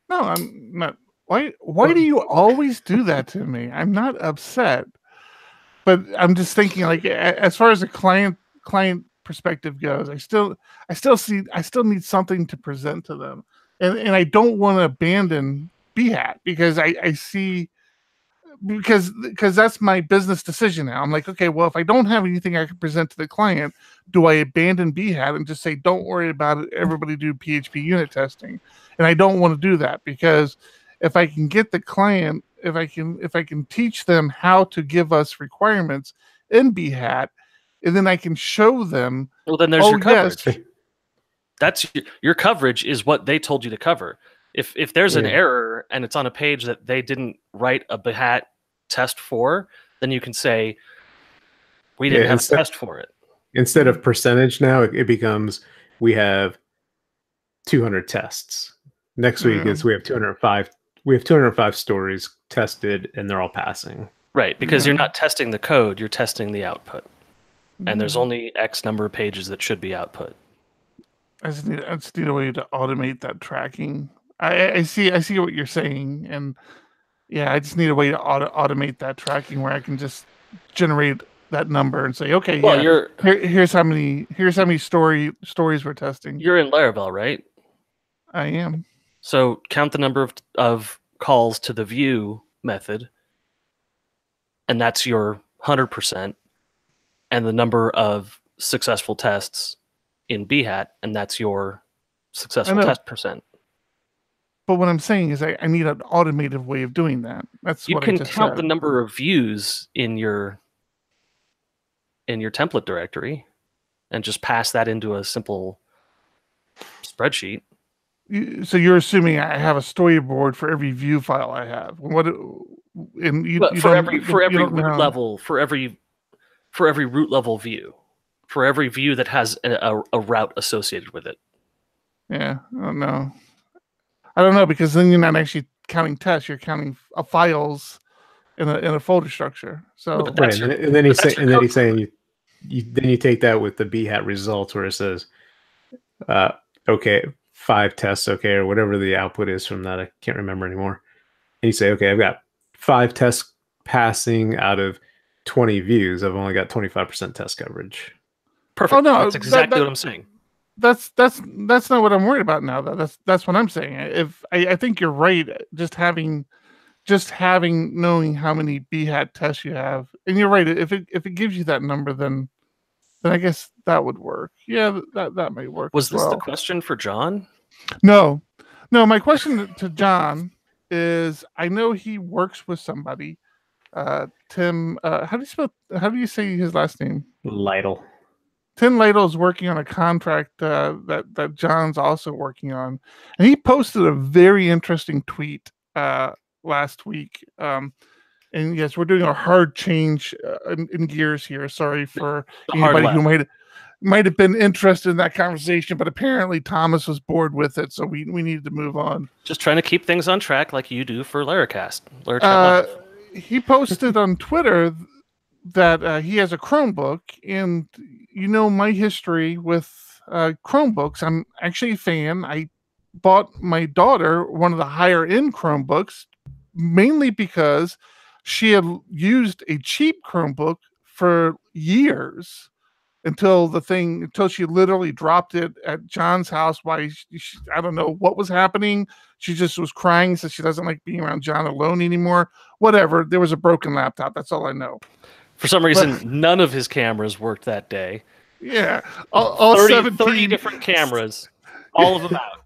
No, I'm not. Why do you always do that to me? I'm not upset. But I'm just thinking, like, as far as a client perspective goes, I still need something to present to them. And I don't want to abandon BHAT because I see, because that's my business decision now. I'm like, okay, well, if I don't have anything I can present to the client, do I abandon BHAT and just say, don't worry about it, everybody do PHP unit testing? And I don't want to do that, because if I can get the client, if I can teach them how to give us requirements in BHAT, and then I can show them. Well, then there's your coverage. Yes. That's your coverage is what they told you to cover. If there's an error and it's on a page that they didn't write a BHAT test for, then you can say, we didn't have a test for it. Instead of percentage now, it becomes, we have 200 tests. Next week is we have 205. We have 205 stories tested, and they're all passing. Right, because you're not testing the code; you're testing the output, and there's only X number of pages that should be output. I just need a way to automate that tracking. I see what you're saying, and yeah, I just need a way to automate that tracking where I can just generate that number and say, okay, well, here's how many stories we're testing. You're in Laravel, right? I am. So count the number of calls to the view method, and that's your 100%, and the number of successful tests in Bhat, and that's your successful test percent. But what I'm saying is I need an automated way of doing that. That's what I just said. You can count the number of views in your template directory and just pass that into a simple spreadsheet. So you're assuming I have a storyboard for every view file I have. For every root level view, for every view that has a route associated with it. Yeah, I don't know, because then you're not actually counting tests; you're counting files in a folder structure. So right, and then he's saying you take that with the Bhat results where it says, okay, 5 tests, okay, or whatever the output is from that. I can't remember anymore. And you say, okay, I've got 5 tests passing out of 20 views. I've only got 25% test coverage. Perfect. Oh, no, that's exactly what I'm saying. That's not what I'm worried about now. That's what I'm saying. If I think you're right, just having knowing how many Bhat tests you have, and you're right. If it gives you that number, then I guess that would work. Yeah, that might work. Was this the question for John? No. My question to John is: I know he works with somebody, Tim. How do you say his last name? Lytle. Tim Lytle is working on a contract that John's also working on, and he posted a very interesting tweet last week. And yes, we're doing a hard change in gears here. Sorry for anybody who might have been interested in that conversation, but apparently Thomas was bored with it, so we needed to move on. Just trying to keep things on track, like you do for Laracast. He posted on Twitter that he has a Chromebook, and my history with Chromebooks. I'm actually a fan. I bought my daughter one of the higher end Chromebooks mainly because she had used a cheap Chromebook for years until she literally dropped it at John's house. Why? I don't know what was happening. She just was crying, so she doesn't like being around John alone anymore. Whatever. There was a broken laptop. That's all I know. For some reason, none of his cameras worked that day. Yeah. All 30 different cameras, all of them out.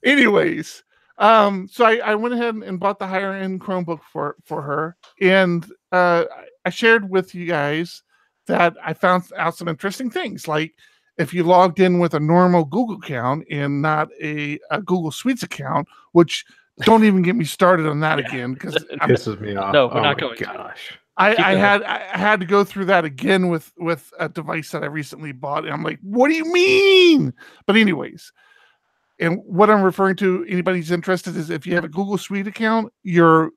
Anyways, so I went ahead and bought the higher end Chromebook for her. And I shared with you guys that I found out some interesting things. Like if you logged in with a normal Google account and not a Google Suites account, which don't even get me started on that again, because it pisses me off. No, we're not going. Gosh. I had to go through that again with a device that I recently bought, and I'm like, what do you mean? But anyways, and what I'm referring to, anybody's interested, is if you have a Google Suite account, you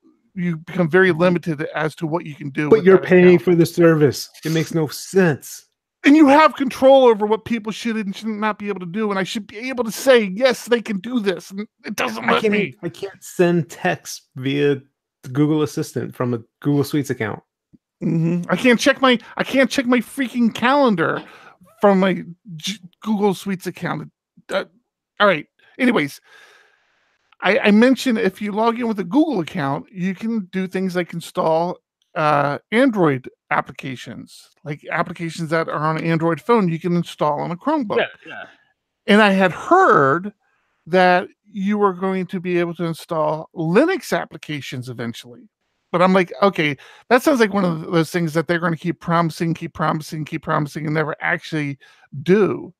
become very limited as to what you can do. But you're paying for the service. It makes no sense. And you have control over what people should and should not be able to do. And I should be able to say, yes, they can do this. And it doesn't let me. I can't send text via the Google Assistant from a Google Suites account. Mm-hmm. I can't check my freaking calendar from my Google Suites account. All right. Anyways, I mentioned if you log in with a Google account, you can do things like install Android applications, like applications that are on an Android phone, you can install on a Chromebook. Yeah. And I had heard that you were going to be able to install Linux applications eventually. But I'm like, okay, that sounds like one of those things that they're going to keep promising, and never actually do.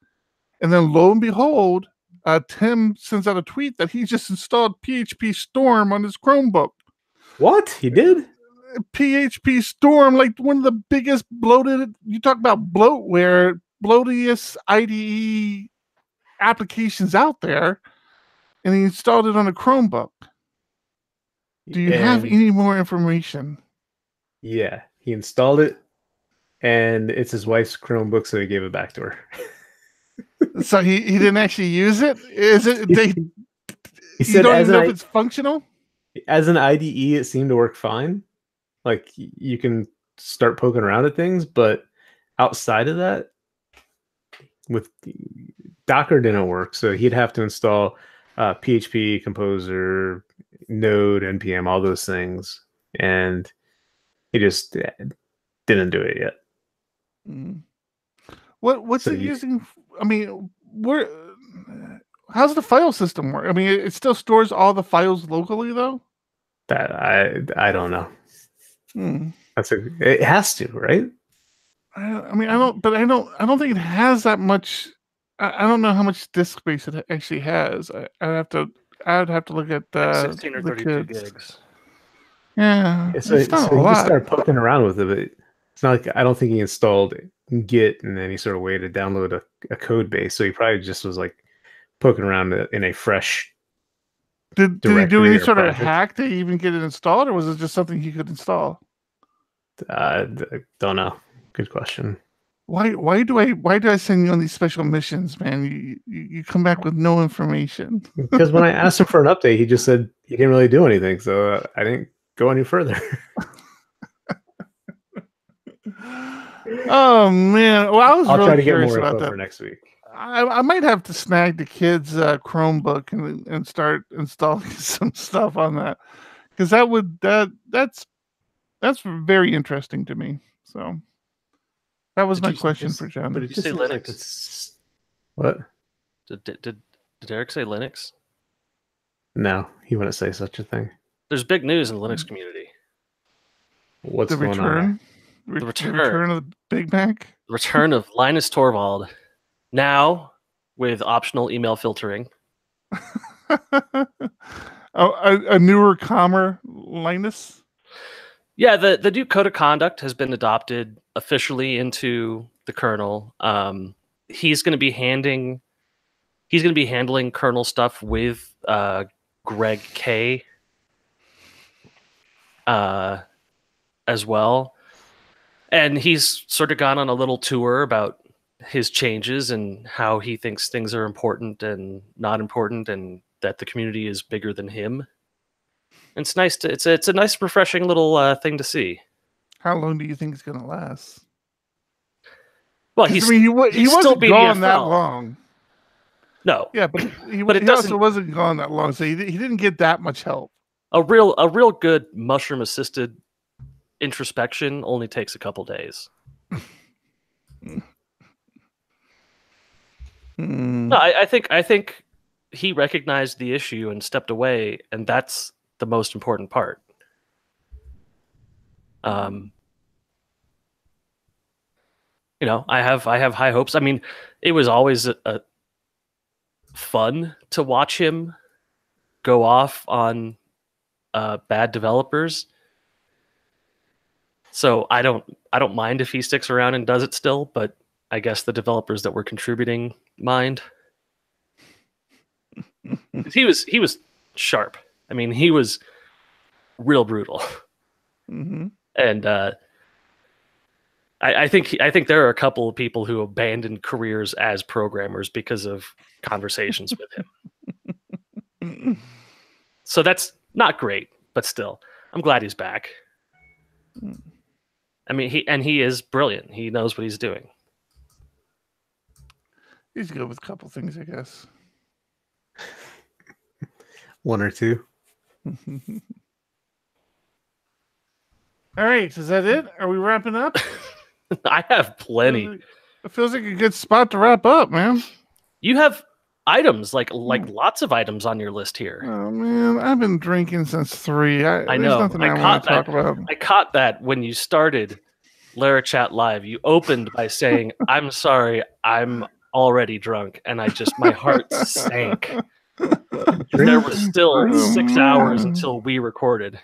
And then lo and behold, Tim sends out a tweet that he just installed PHP Storm on his Chromebook. What? He did? PHP Storm, like one of the biggest bloated, you talk about bloatware, bloatiest IDE applications out there. and he installed it on a Chromebook. Do you have any more information? Yeah, he installed it, and it's his wife's Chromebook, so he gave it back to her. So he didn't actually use it? Is it? He said, you don't even know if it's functional? As an IDE, it seemed to work fine. Like, you can start poking around at things, but outside of that, with Docker didn't work, so he'd have to install PHP, Composer, Node, NPM, all those things, and he just didn't do it yet. What's it using? I mean, how's the file system work? I mean, it still stores all the files locally, though. That I don't know. It has to, right? I mean, I don't think it has that much. I don't know how much disk space it actually has. I'd have to look at 16 or 32 gigs. Yeah, so he just started poking around with it, but it's not like, I don't think he installed Git and then he sort of waited to download a code base. So he probably just was like poking around in a fresh. Did he do any sort of hack to even get it installed, or was it just something he could install? Don't know. Good question. Why do I send you on these special missions, man? You come back with no information. Because when I asked him for an update, he just said he didn't really do anything, so I didn't go any further. Oh man! Well, I'll try to get more info for next week. I might have to snag the kids' Chromebook and start installing some stuff on that, because that's very interesting to me. So that was my question for John. Did you say Linux? What? Did Eric say Linux? No, he wouldn't say such a thing. There's big news in the Linux community. What's going on? The return of the Big Mac? The return of Linus Torvald. Now with optional email filtering. A newer, calmer Linus? Yeah, the new code of conduct has been adopted officially into the kernel. He's going to be handling kernel stuff with Greg K. As well. And he's sort of gone on a little tour about his changes and how he thinks things are important and not important, and that the community is bigger than him. And it's nice it's a nice, refreshing little thing to see. How long do you think it's going to last? Well, he wasn't gone that long. No. Yeah, but he also wasn't gone that long, so he didn't get that much help. A real good mushroom assisted introspection only takes a couple days. No, I think he recognized the issue and stepped away, and that's the most important part. I have high hopes. I mean, it was always a fun to watch him go off on bad developers. So I don't mind if he sticks around and does it still, but I guess the developers that were contributing mind. He was sharp. I mean, he was real brutal. Mm-hmm. And I think there are a couple of people who abandoned careers as programmers because of conversations with him. So that's not great, but still, I'm glad he's back. I mean, he is brilliant. He knows what he's doing. He's good with a couple things, I guess. One or two. All right, is that it? Are we wrapping up? I have plenty. It feels like a good spot to wrap up, man. You have items, like lots of items on your list here. Oh man, I've been drinking since 3. I know. There's nothing I want to talk about. I caught that when you started Larachat Live. You opened by saying, "I'm sorry, I'm already drunk," and my heart sank. There was still 6 hours until we recorded.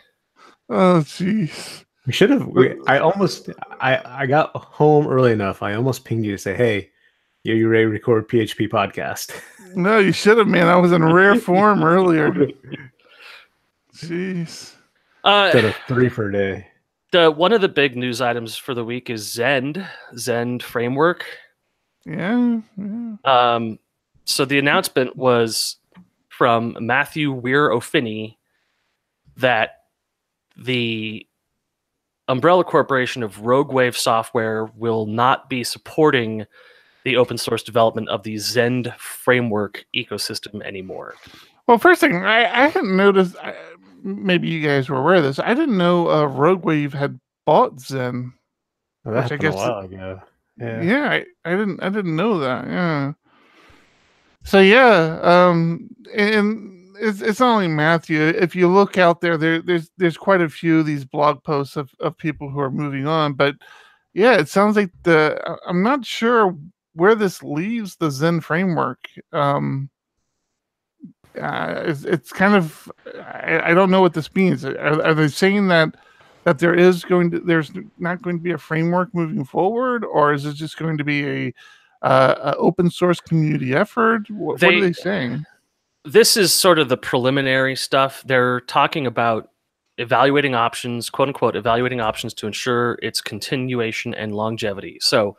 Oh jeez. We should have. I got home early enough. I almost pinged you to say, "Hey, You ready to record PHP podcast? No, you should have, man. I was in rare form earlier. Jeez. Instead of 3 for a day. One of the big news items for the week is Zend framework. Yeah. So the announcement was from Matthew Weir O'Finney that the umbrella corporation of Roguewave Software will not be supporting the open source development of the Zend framework ecosystem anymore. Well, first thing, I hadn't noticed, maybe you guys were aware of this, I didn't know Roguewave had bought Zen. Well, that happened a while ago. Yeah, I didn't know that. Yeah. So yeah, and it's not only Matthew. If you look out there's quite a few of these blog posts of people who are moving on. But yeah, it sounds like I'm not sure where this leaves the Zen framework. It's kind of I don't know what this means. Are they saying that there's not going to be a framework moving forward, or is it just going to be a open source community effort? What are they saying? This is sort of the preliminary stuff. They're talking about evaluating options, quote unquote, evaluating options to ensure its continuation and longevity. So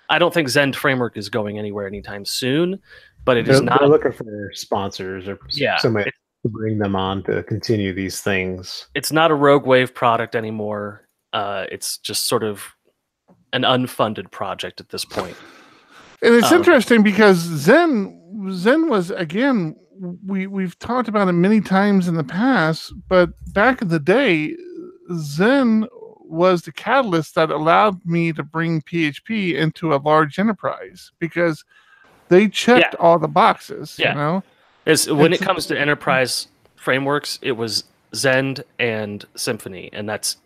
I don't think Zend framework is going anywhere anytime soon, but it is not. They're looking for sponsors or somebody to bring them on to continue these things. It's not a Roguewave product anymore. It's just sort of an unfunded project at this point. And it's interesting because Zen was, again, we've talked about it many times in the past, but back in the day, Zen was the catalyst that allowed me to bring PHP into a large enterprise because they checked all the boxes. You know, when it comes to enterprise frameworks, it was Zend and Symfony, and that's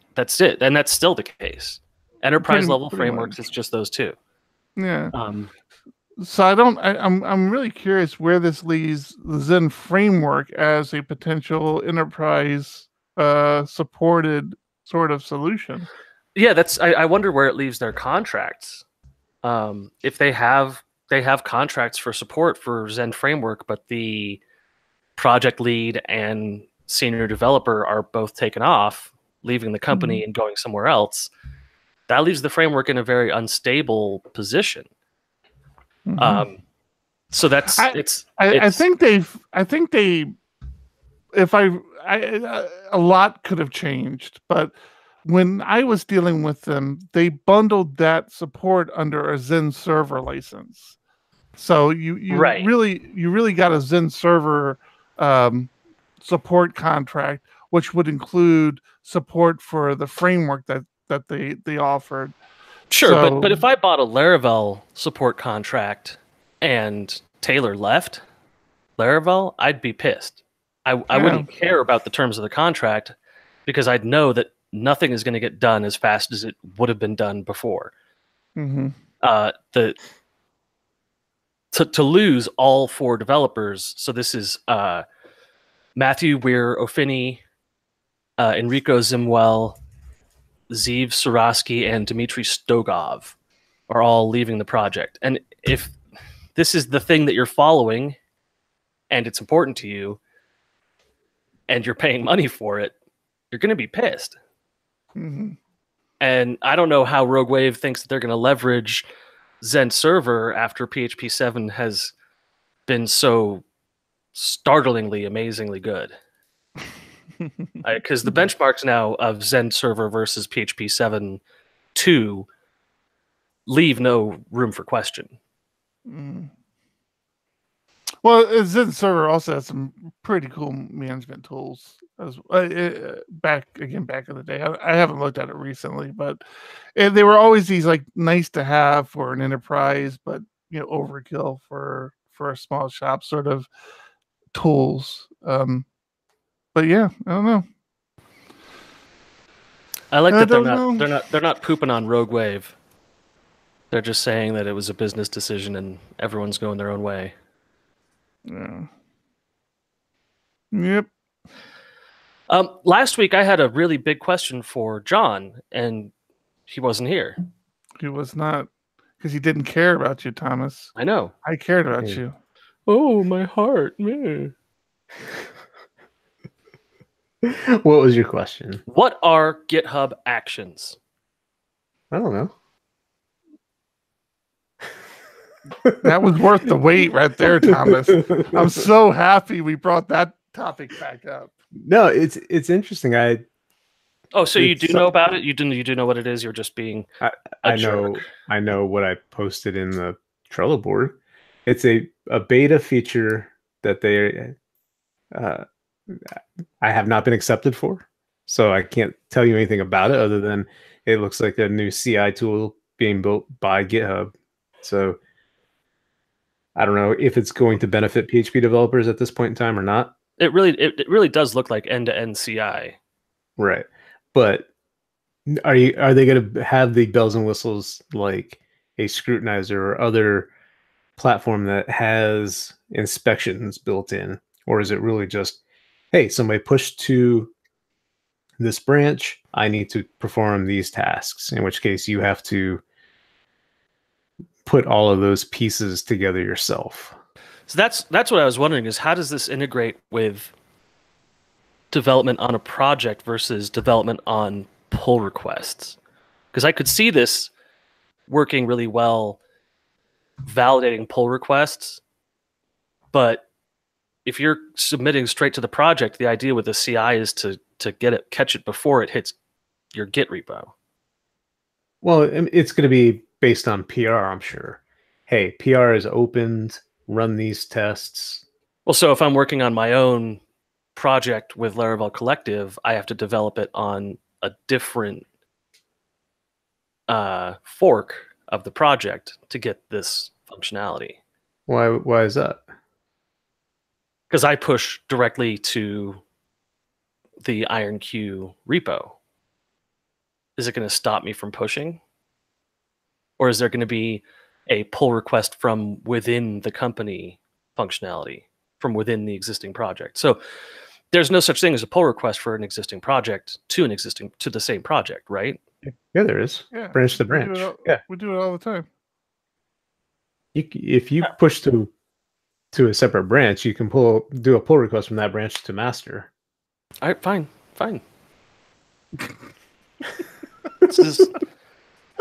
it, and that's still the case. Enterprise level frameworks, it's just those two. Yeah. So I'm really curious where this leaves the Zen framework as a potential enterprise supported sort of solution. Yeah, I wonder where it leaves their contracts. If they have contracts for support for Zen framework, but the project lead and senior developer are both taken off, leaving the company and going somewhere else. That leaves the framework in a very unstable position. So that's I think a lot could have changed, but when I was dealing with them, they bundled that support under a Zen server license. So you really got a Zen server support contract, which would include support for the framework that they offered. Sure, but if I bought a Laravel support contract and Taylor left Laravel, I'd be pissed. I wouldn't care about the terms of the contract because I'd know that nothing is going to get done as fast as it would have been done before. To lose all 4 developers, so this is Matthew Weir O'Finney, Enrico Zimwell, Zeev Sarosky, and Dmitry Stogov are all leaving the project. And if this is the thing that you're following and it's important to you and you're paying money for it, you're going to be pissed. And I don't know how Roguewave thinks that they're going to leverage Zend server after PHP 7 has been so startlingly, amazingly good. Because the benchmarks now of Zend server versus PHP 7.2 leave no room for question. Well, Zend server also has some pretty cool management tools as back in the day. I haven't looked at it recently, but they were always these like nice to have for an enterprise, but overkill for a small shop sort of tools. But yeah, I don't know. I like that they're not pooping on Roguewave. They're just saying that it was a business decision and everyone's going their own way. Yeah. Yep. Last week I had a really big question for John, and he wasn't here. He was not. because he didn't care about you, Thomas. I know. I cared about you. Oh, my heart, man. What was your question? What are GitHub Actions? I don't know. That was worth the wait right there, Thomas. I'm so happy we brought that topic back up. No, it's interesting. So you do know about it? You do know what it is? You're just being I know what I posted in the Trello board. It's a beta feature that they I have not been accepted for, so I can't tell you anything about it other than it looks like a new CI tool being built by GitHub. So I don't know if it's going to benefit PHP developers at this point in time or not. It really does look like end-to-end CI. Right. But are they going to have the bells and whistles like a scrutinizer or other platform that has inspections built in? Or is it really just, hey, somebody pushed to this branch, I need to perform these tasks, in which case you have to put all of those pieces together yourself? So that's what I was wondering, is how does this integrate with development on a project versus development on pull requests? Because I could see this working really well validating pull requests, but if you're submitting straight to the project, the idea with the CI is to catch it before it hits your Git repo. Well, it's going to be based on PR, I'm sure. Hey, PR is opened, run these tests. Well, so if I'm working on my own project with Laravel Collective, I have to develop it on a different fork of the project to get this functionality. Why is that? Because I push directly to the IronQ repo. Is it going to stop me from pushing? Or is there going to be a pull request from within the company functionality, from within the existing project? So there's no such thing as a pull request for an existing project to the same project, right? Yeah, there is. Yeah, branch to branch. We do it all the time. If you push to a separate branch, you can do a pull request from that branch to master. All right, fine. Do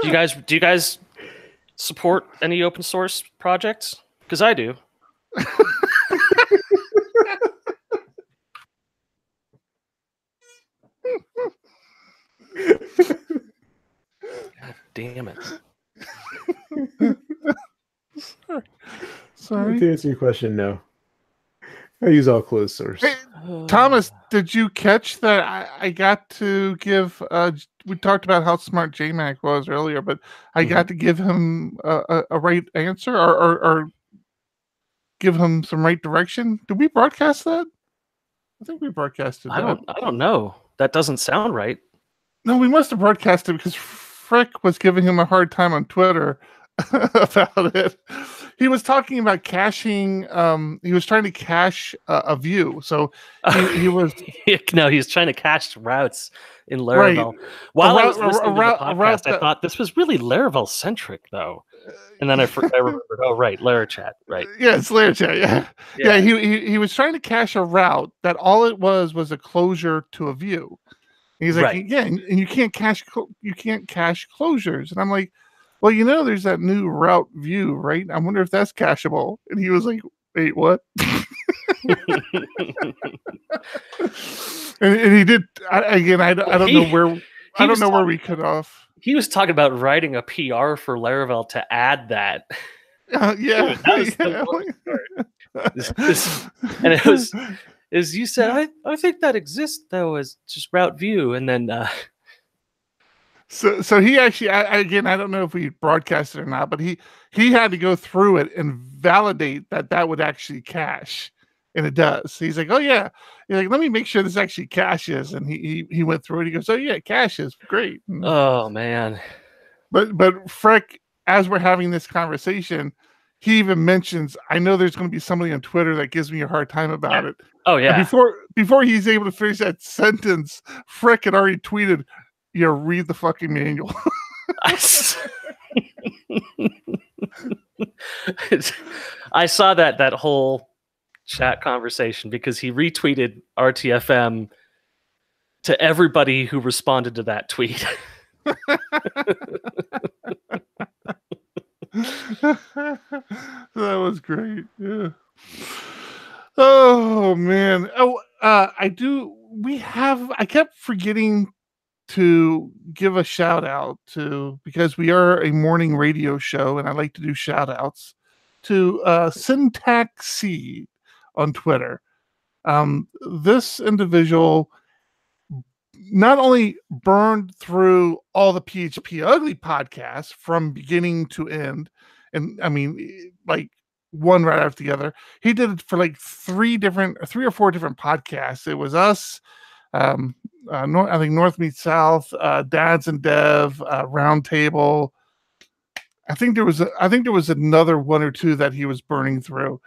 you guys support any open source projects? Because I do. God damn it. Sorry. To answer your question, no. I use all closed source. Hey, Thomas, did you catch that I got to give we talked about how smart JMac was earlier, but I got to give him a right answer or give him some right direction? Did we broadcast that? I think we broadcasted that. I don't know. That doesn't sound right. No, we must have broadcasted because Frick was giving him a hard time on Twitter about it. He was talking about caching. He was trying to cache a view. So he was. No, he was trying to cache routes in Laravel. Right. While I was listening to the podcast, I thought this was really Laravel centric, though. And then I remembered. Oh, right, Larachat, right? Yeah, it's Larachat. Yeah. He was trying to cache a route that all it was a closure to a view. And he's like, right. Yeah, and you can't cache closures. And I'm like, well, there's that new route view, right? I wonder if that's cacheable. And he was like, wait, what? and he did. I don't know where. I don't know where we cut off. He was talking about writing a PR for Laravel to add that. Yeah. And it was, as you said, I think that exists though as just route view, and then. So he actually, again, I don't know if we broadcast it or not, but he had to go through it and validate that would actually cache, and it does. He's like, oh yeah, he's like, let me make sure this actually caches, and he went through it. He goes, oh yeah, it caches, great. Oh man, but Frick, as we're having this conversation, he even mentions, I know there's going to be somebody on Twitter that gives me a hard time about it. Oh yeah. And before he's able to finish that sentence, Frick had already tweeted, yeah, read the fucking manual. I saw that whole chat conversation because he retweeted RTFM to everybody who responded to that tweet. That was great. Yeah. Oh man. I kept forgetting to give a shout out to, because we are a morning radio show and I like to do shout outs to Syntax C on Twitter. This individual not only burned through all the PHP Ugly podcasts from beginning to end, and I mean, like one right after the other. He did it for like three or four different podcasts. It was us, I think North Meets South, Dads and Dev, Roundtable. I think there was another one or two that he was burning through,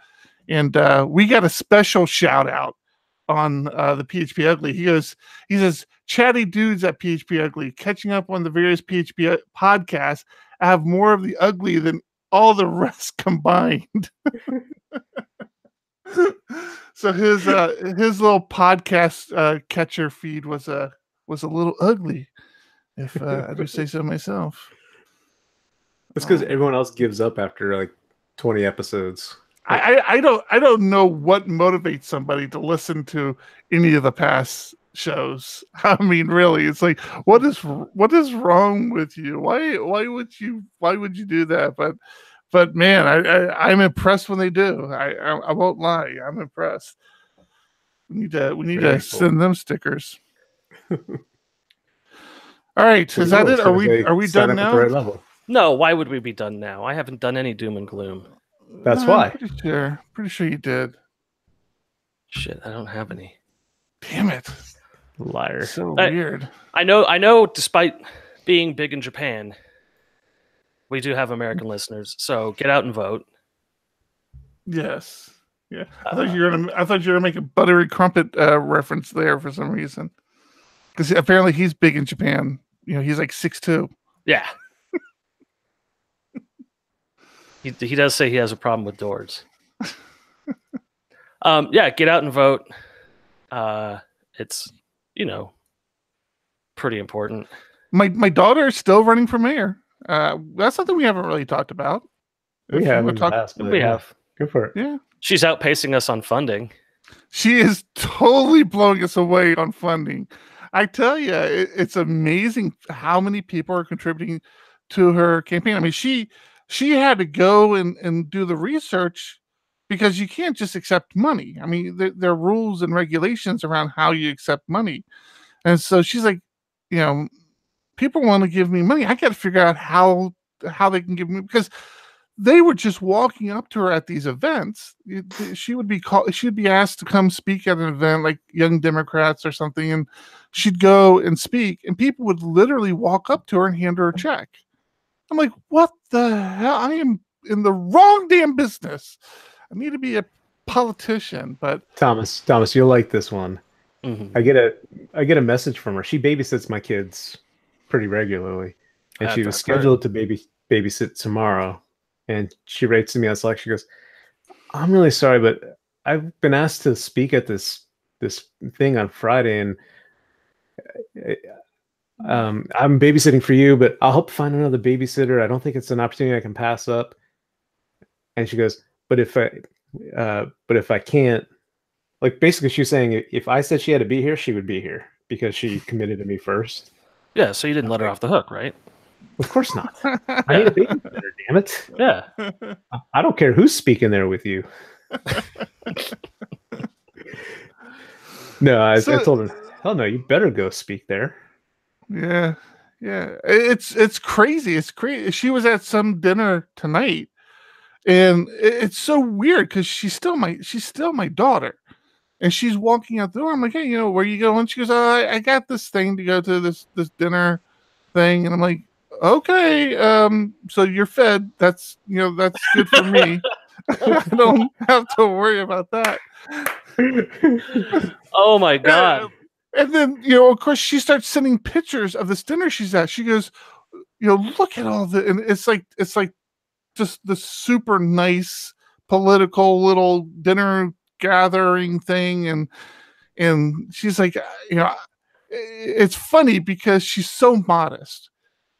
and we got a special shout out on the PHP Ugly. He says, chatty dudes at PHP Ugly, catching up on the various PHP podcasts. I have more of the ugly than all the rest combined. So his little podcast catcher feed was a little ugly, if I do say so myself. It's because everyone else gives up after like 20 episodes. I don't know what motivates somebody to listen to any of the past shows. I mean, really, it's like, what is wrong with you? Why would you do that? But man, I'm impressed when they do. I won't lie, I'm impressed. We need to send them stickers. All right, is that it? Are we done now? Right level. No, why would we be done now? I haven't done any doom and gloom. That's why. Pretty sure you did. Shit, I don't have any. Damn it. Liar. So weird. I know despite being big in Japan, we do have American listeners, so get out and vote. Yes. Yeah. I thought you were gonna make a buttery crumpet reference there for some reason. Because apparently he's big in Japan. You know, he's like 6'2". Yeah. He does say he has a problem with doors. Yeah, get out and vote. It's, pretty important. My daughter is still running for mayor. That's something we haven't really talked about. We have. We have. Go for it. Yeah. She's outpacing us on funding. She is totally blowing us away on funding. I tell you, it's amazing how many people are contributing to her campaign. I mean, she had to go and do the research because you can't just accept money. I mean, there are rules and regulations around how you accept money. And so she's like, people want to give me money. I got to figure out how they can give me, because they were just walking up to her at these events. She would be asked to come speak at an event like Young Democrats or something, and she'd go and speak, and people would literally walk up to her and hand her a check. I'm like, what the hell? I am in the wrong damn business. I need to be a politician. But Thomas, you'll like this one. Mm-hmm. I get a message from her. She babysits my kids pretty regularly, and she was scheduled to babysit tomorrow. And she writes to me on Slack. She goes, "I'm really sorry, but I've been asked to speak at this thing on Friday, and I'm babysitting for you, but I'll help find another babysitter. I don't think it's an opportunity I can pass up." And she goes, but if I can't," like basically she's saying if I said she had to be here, she would be here because she committed to me first. Yeah, so you didn't let her off the hook, right? Of course not. I need a babysitter, damn it. Yeah. I don't care who's speaking there with you. No, I told her, hell no, you better go speak there. Yeah. It's crazy. It's crazy. She was at some dinner tonight, and it's so weird because she's still my daughter, and she's walking out the door. I'm like, hey, where you going? She goes, I got this thing to go to this dinner thing, and I'm like, okay, so you're fed. That's good for me. I don't have to worry about that. Oh my god. And then, of course, she starts sending pictures of this dinner she's at. She goes, look at all the, and it's like just the super nice political little dinner gathering thing, and she's like, it's funny because she's so modest,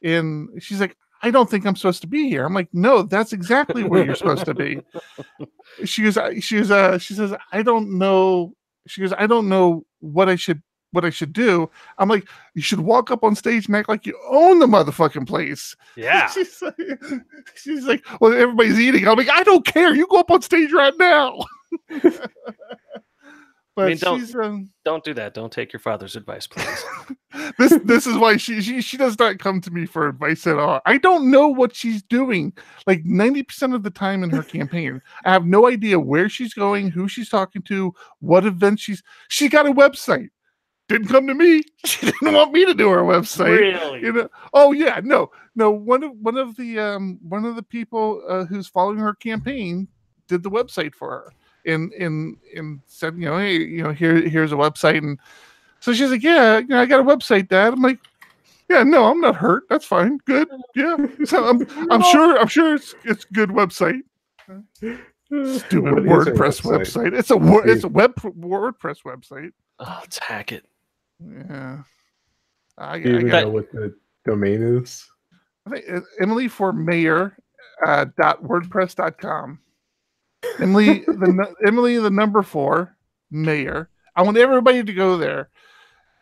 and she's like, I don't think I'm supposed to be here. I'm like, no, that's exactly where you're supposed to be. She says, I don't know. She goes, I don't know what I should do. I'm like, you should walk up on stage and act like you own the motherfucking place. Yeah. She's like, well, everybody's eating. I'm like, I don't care. You go up on stage right now. But I mean, don't do that. Don't take your father's advice, please. This is why she does not come to me for advice at all. I don't know what she's doing. Like 90% of the time in her campaign, I have no idea where she's going, who she's talking to, what event she got a website. Didn't come to me. She didn't want me to do her website. Really? Oh yeah, no. One of the people who's following her campaign did the website for her. And said, hey, here's a website. And so she's like, yeah, I got a website, Dad. I'm like, yeah, no, I'm not hurt. That's fine. Good. Yeah. So I'm sure it's good website. Stupid WordPress website. It's a WordPress website. Oh, let's hack it. Yeah. Do you even know what the domain is? I think Emily for Mayor .wordpress.com. Emily, the number 4, Mayor. I want everybody to go there.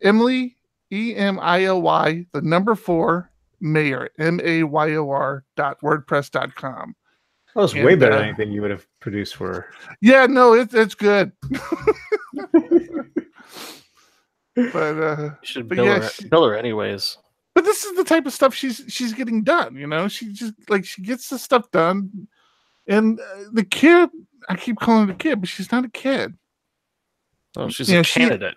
Emily, EMILY, the number 4, Mayor, MAYOR.wordpress.com. That was way better than anything you would have produced for her. Yeah, no, it's good. But you should bill her anyways. But this is the type of stuff she's getting done. She just she gets the stuff done. And the kid, I keep calling her a kid, but she's not a kid. Oh, she's a candidate.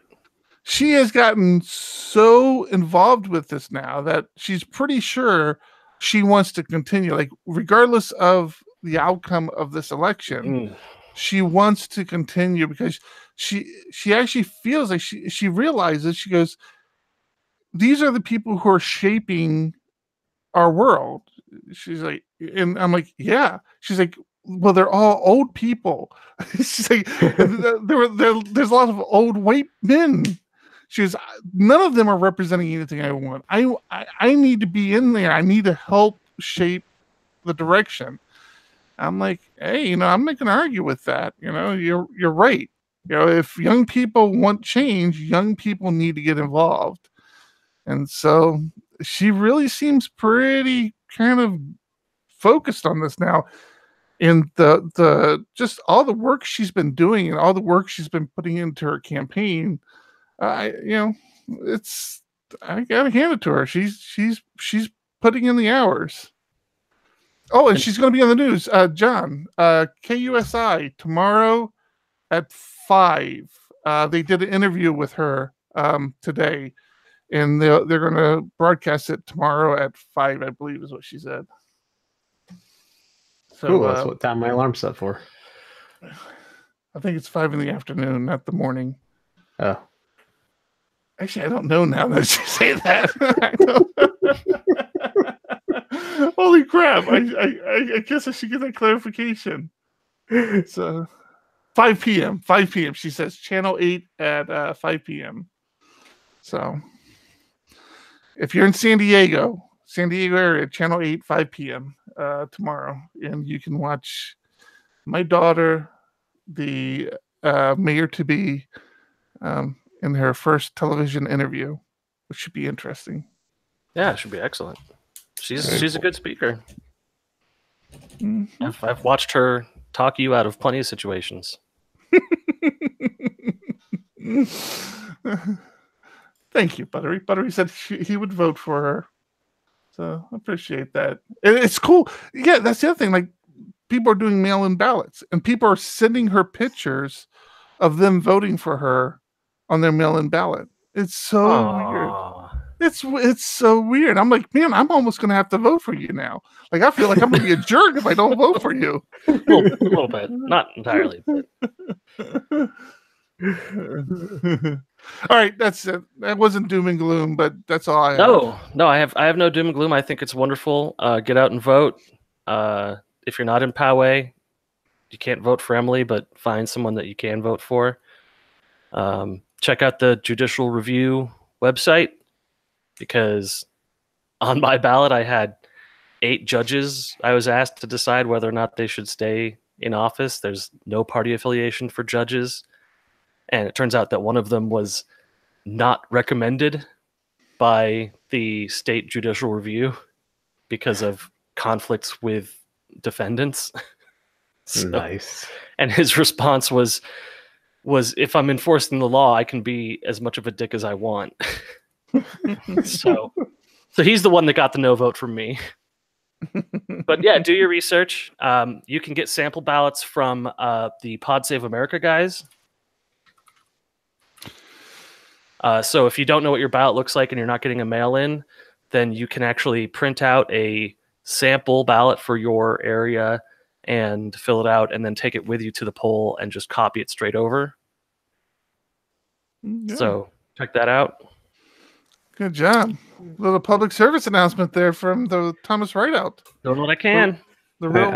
She has gotten so involved with this now that she's pretty sure she wants to continue. Like, regardless of the outcome of this election, she wants to continue because she actually feels like she realizes, she goes, these are the people who are shaping our world. She's like, and I'm like, yeah. She's like, well, they're all old people. She's like, there's a lot of old white men. She goes, none of them are representing anything I want. I need to be in there. I need to help shape the direction. I'm like, hey, I'm not going to argue with that. You're right. If young people want change, young people need to get involved. And so she really seems pretty kind of focused on this now. And the just all the work she's been doing and all the work she's been putting into her campaign, I gotta hand it to her. She's putting in the hours. Oh, and she's going to be on the news. John, KUSI tomorrow at 5. They did an interview with her today, and they're going to broadcast it tomorrow at 5, I believe is what she said. So cool, that's what time my alarm's set for. I think it's 5 in the afternoon, not the morning. Oh. Actually, I don't know now that you say that. Holy crap. I guess I should get that clarification. So 5 p.m. 5 p.m. She says channel 8 at 5 p.m. So if you're in San Diego area, channel 8, 5 p.m. Tomorrow, and you can watch my daughter, the mayor-to-be, in her first television interview, which should be interesting. Yeah, it should be excellent. She's a good speaker. Mm-hmm. I've watched her talk you out of plenty of situations. Thank you, Buttery. Buttery said he would vote for her. So I appreciate that. It's cool. Yeah, that's the other thing. Like, people are doing mail-in ballots, and people are sending her pictures of them voting for her on their mail-in ballot. It's so weird. It's so weird. I'm like, man, I'm almost going to have to vote for you now. Like, I feel like I'm going to be a jerk if I don't vote for you. A little bit. Not entirely. But... All right, that's it. That wasn't doom and gloom, but that's all I have. No, I have no doom and gloom. I think it's wonderful. Get out and vote. if you're not in Poway, you can't vote for Emily, but find someone that you can vote for. Check out the Judicial Review website, because on my ballot I had 8 judges I was asked to decide whether or not they should stay in office. There's no party affiliation for judges. And it turns out that one of them was not recommended by the state judicial review because of conflicts with defendants. So, nice. And his response was if I'm enforcing the law, I can be as much of a dick as I want. So he's the one that got the no vote from me. But yeah, do your research. You can get sample ballots from the Pod Save America guys. So if you don't know what your ballot looks like and you're not getting a mail-in, then you can actually print out a sample ballot for your area and fill it out and then take it with you to the poll and just copy it straight over. Yeah. So check that out. Good job. A little public service announcement there from the Thomas Rideout. Doing what I can. The real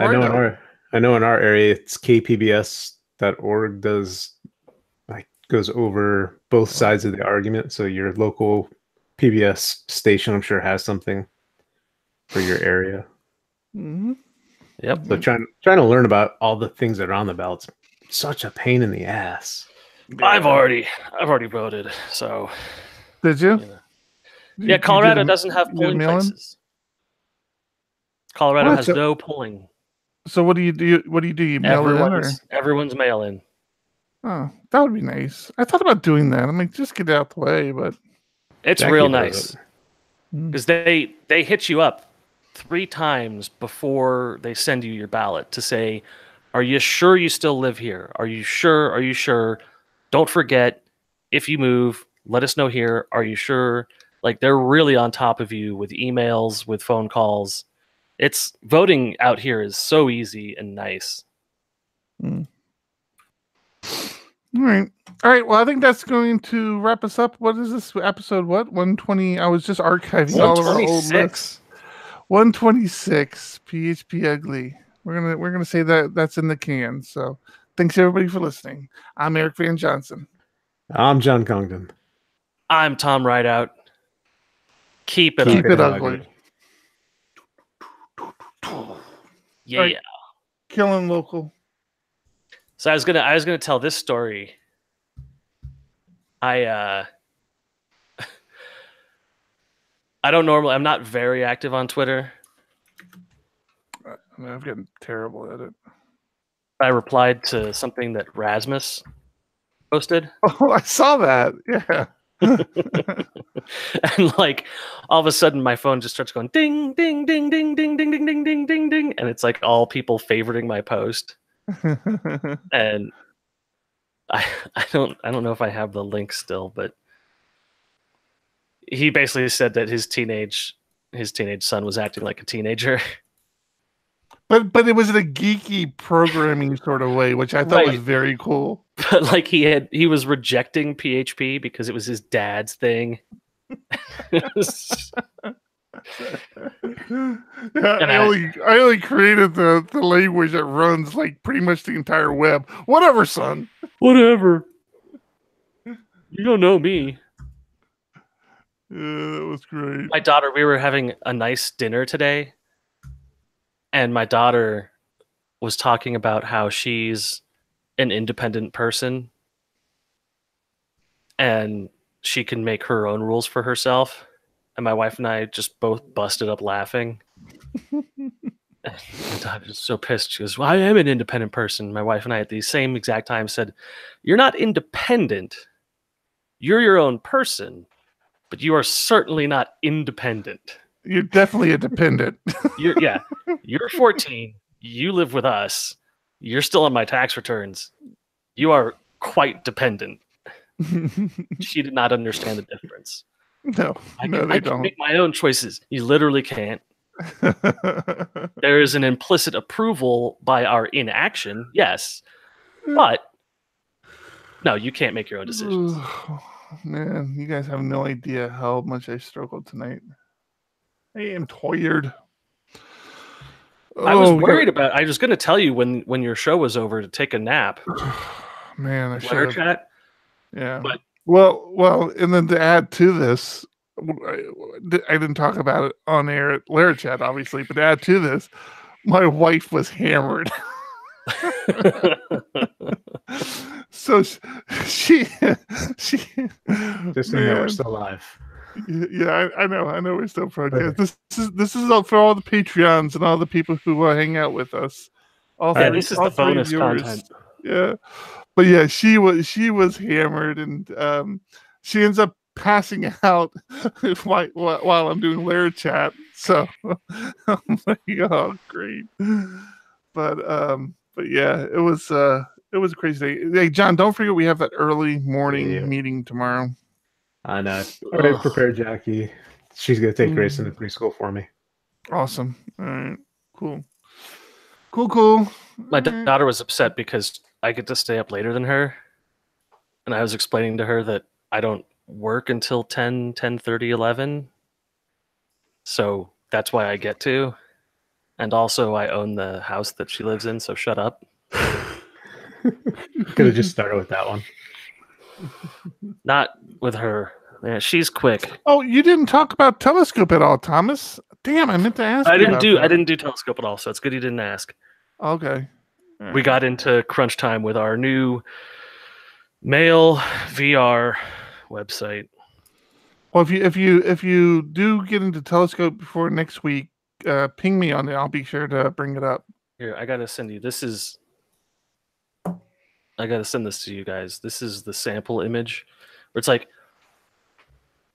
I know in our area it's kpbs.org goes over both sides of the argument. So your local PBS station, I'm sure, has something for your area. Mm-hmm. Yep. So trying to learn about all the things that are on the ballots, such a pain in the ass. Yeah. I've already voted. So did you? Yeah, Colorado doesn't have polling places. Colorado has no polling. So what do you do? You mail it in? Or? Everyone's mail in. Oh, that would be nice. I thought about doing that. I mean, just get it out the way, but it's real nice because they hit you up 3 times before they send you your ballot to say, "Are you sure you still live here? Are you sure? Are you sure? Don't forget, if you move, let us know here. Are you sure?" Like, they're really on top of you with emails, with phone calls. It's voting out here is so easy and nice. All right. Well, I think that's going to wrap us up. What is this episode? What 120? I was just archiving all of our old lists. 126 PHP Ugly. We're gonna say that's in the can. So thanks everybody for listening. I'm Eric Van Johnson. I'm John Congdon. I'm Tom Rideout. Keep it ugly. Yeah. Right. Killing local. So I was gonna tell this story. I don't normally. I'm not very active on Twitter. I've gotten terrible at it. I replied to something that Rasmus posted. Oh, I saw that. Yeah. And like all of a sudden my phone just starts going ding ding ding ding ding ding ding ding ding ding ding, and it's like all people favoriting my post. And I don't know if I have the link still, but he basically said that his teenage son was acting like a teenager. But it was in a geeky programming sort of way, which I thought was very cool. But like he was rejecting PHP because it was his dad's thing. I only created the language that runs like pretty much the entire web. Whatever, son. Whatever. You don't know me. Yeah, that was great. My daughter, we were having a nice dinner today, and my daughter was talking about how she's an independent person and she can make her own rules for herself. And my wife and I just both busted up laughing. My daughter was so pissed. She goes, "Well, I am an independent person." My wife and I at the same exact time said, "You're not independent. You're your own person, but you are certainly not independent." You're definitely a dependent. You're 14. You live with us. You're still on my tax returns. You are quite dependent. She did not understand the difference. No, I can make my own choices. You literally can't. There is an implicit approval by our inaction, yes, but no, you can't make your own decisions. Man, you guys have no idea how much I struggled tonight. I am tired. I was worried about. I was going to tell you when your show was over to take a nap. Man, I should have. Yeah. But well, and then to add to this, I didn't talk about it on air at Lair Chat, obviously, but to add to this, my wife was hammered. So she just know we're still alive. Yeah, I know we're still broadcast. This is all for all the Patreons and all the people who hang out with us. This is the bonus content. Yeah, but yeah, she was hammered, and she ends up passing out while I'm doing Lair Chat. So I'm like, oh, great. But yeah, it was a crazy day. Hey, John, don't forget we have that early morning meeting tomorrow. I know. All right, prepare Jackie. She's gonna take Grayson to preschool for me. Awesome. All right. Cool. My daughter was upset because I get to stay up later than her, and I was explaining to her that I don't work until 10:30, 11. So that's why I get to. And also I own the house that she lives in, so shut up. Could have just started with that one. Not with her. Man, she's quick. Oh, you didn't talk about Telescope at all, Thomas. Damn, I meant to ask. I didn't do Telescope at all, so it's good you didn't ask. Okay. Right. We got into crunch time with our new Mail VR website. Well, if you do get into Telescope before next week, ping me on it. I'll be sure to bring it up. Here, I gotta send you. I gotta send this to you guys. This is the sample image, where it's like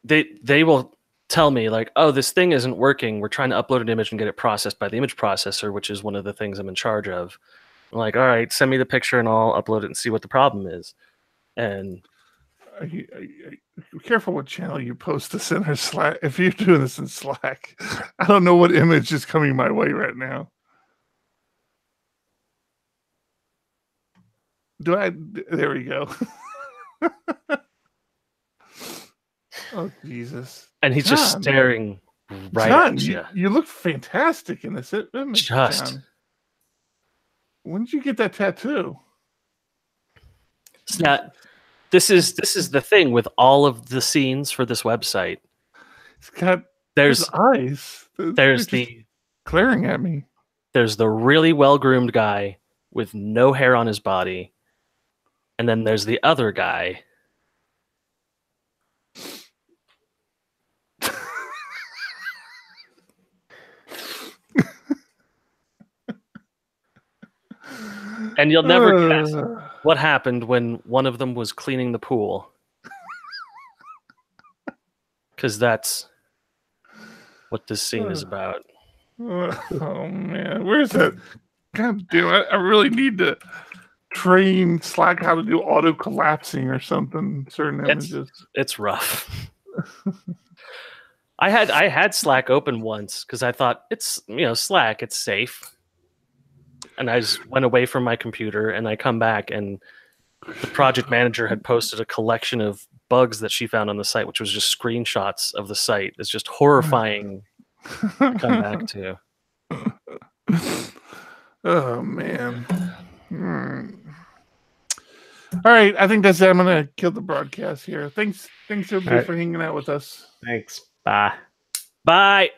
they will tell me like, oh, this thing isn't working. We're trying to upload an image and get it processed by the image processor, which is one of the things I'm in charge of. I'm like, all right, send me the picture and I'll upload it and see what the problem is. And be careful what channel you post this in or Slack. If you're doing this in Slack, I don't know what image is coming my way right now. There we go. Oh, Jesus. And he's John, just staring right John, at you. You look fantastic in this image, John. When did you get that tattoo? Now, this is the thing with all of the scenes for this website. It's got there's eyes. There's the glaring at me. There's the really well-groomed guy with no hair on his body. And then there's the other guy. And you'll never guess what happened when one of them was cleaning the pool. Because that's what this scene is about. Oh, man. Where's that? God damn it. I really need to train Slack how to do auto collapsing or something. Certain images. It's rough. I had Slack open once because I thought it's Slack, it's safe. And I just went away from my computer and I come back and the project manager had posted a collection of bugs that she found on the site, which was just screenshots of the site. It's just horrifying to come back to. Oh, man. All right. I think that's it. I'm going to kill the broadcast here. Thanks everybody for hanging out with us. Thanks. Bye. Bye.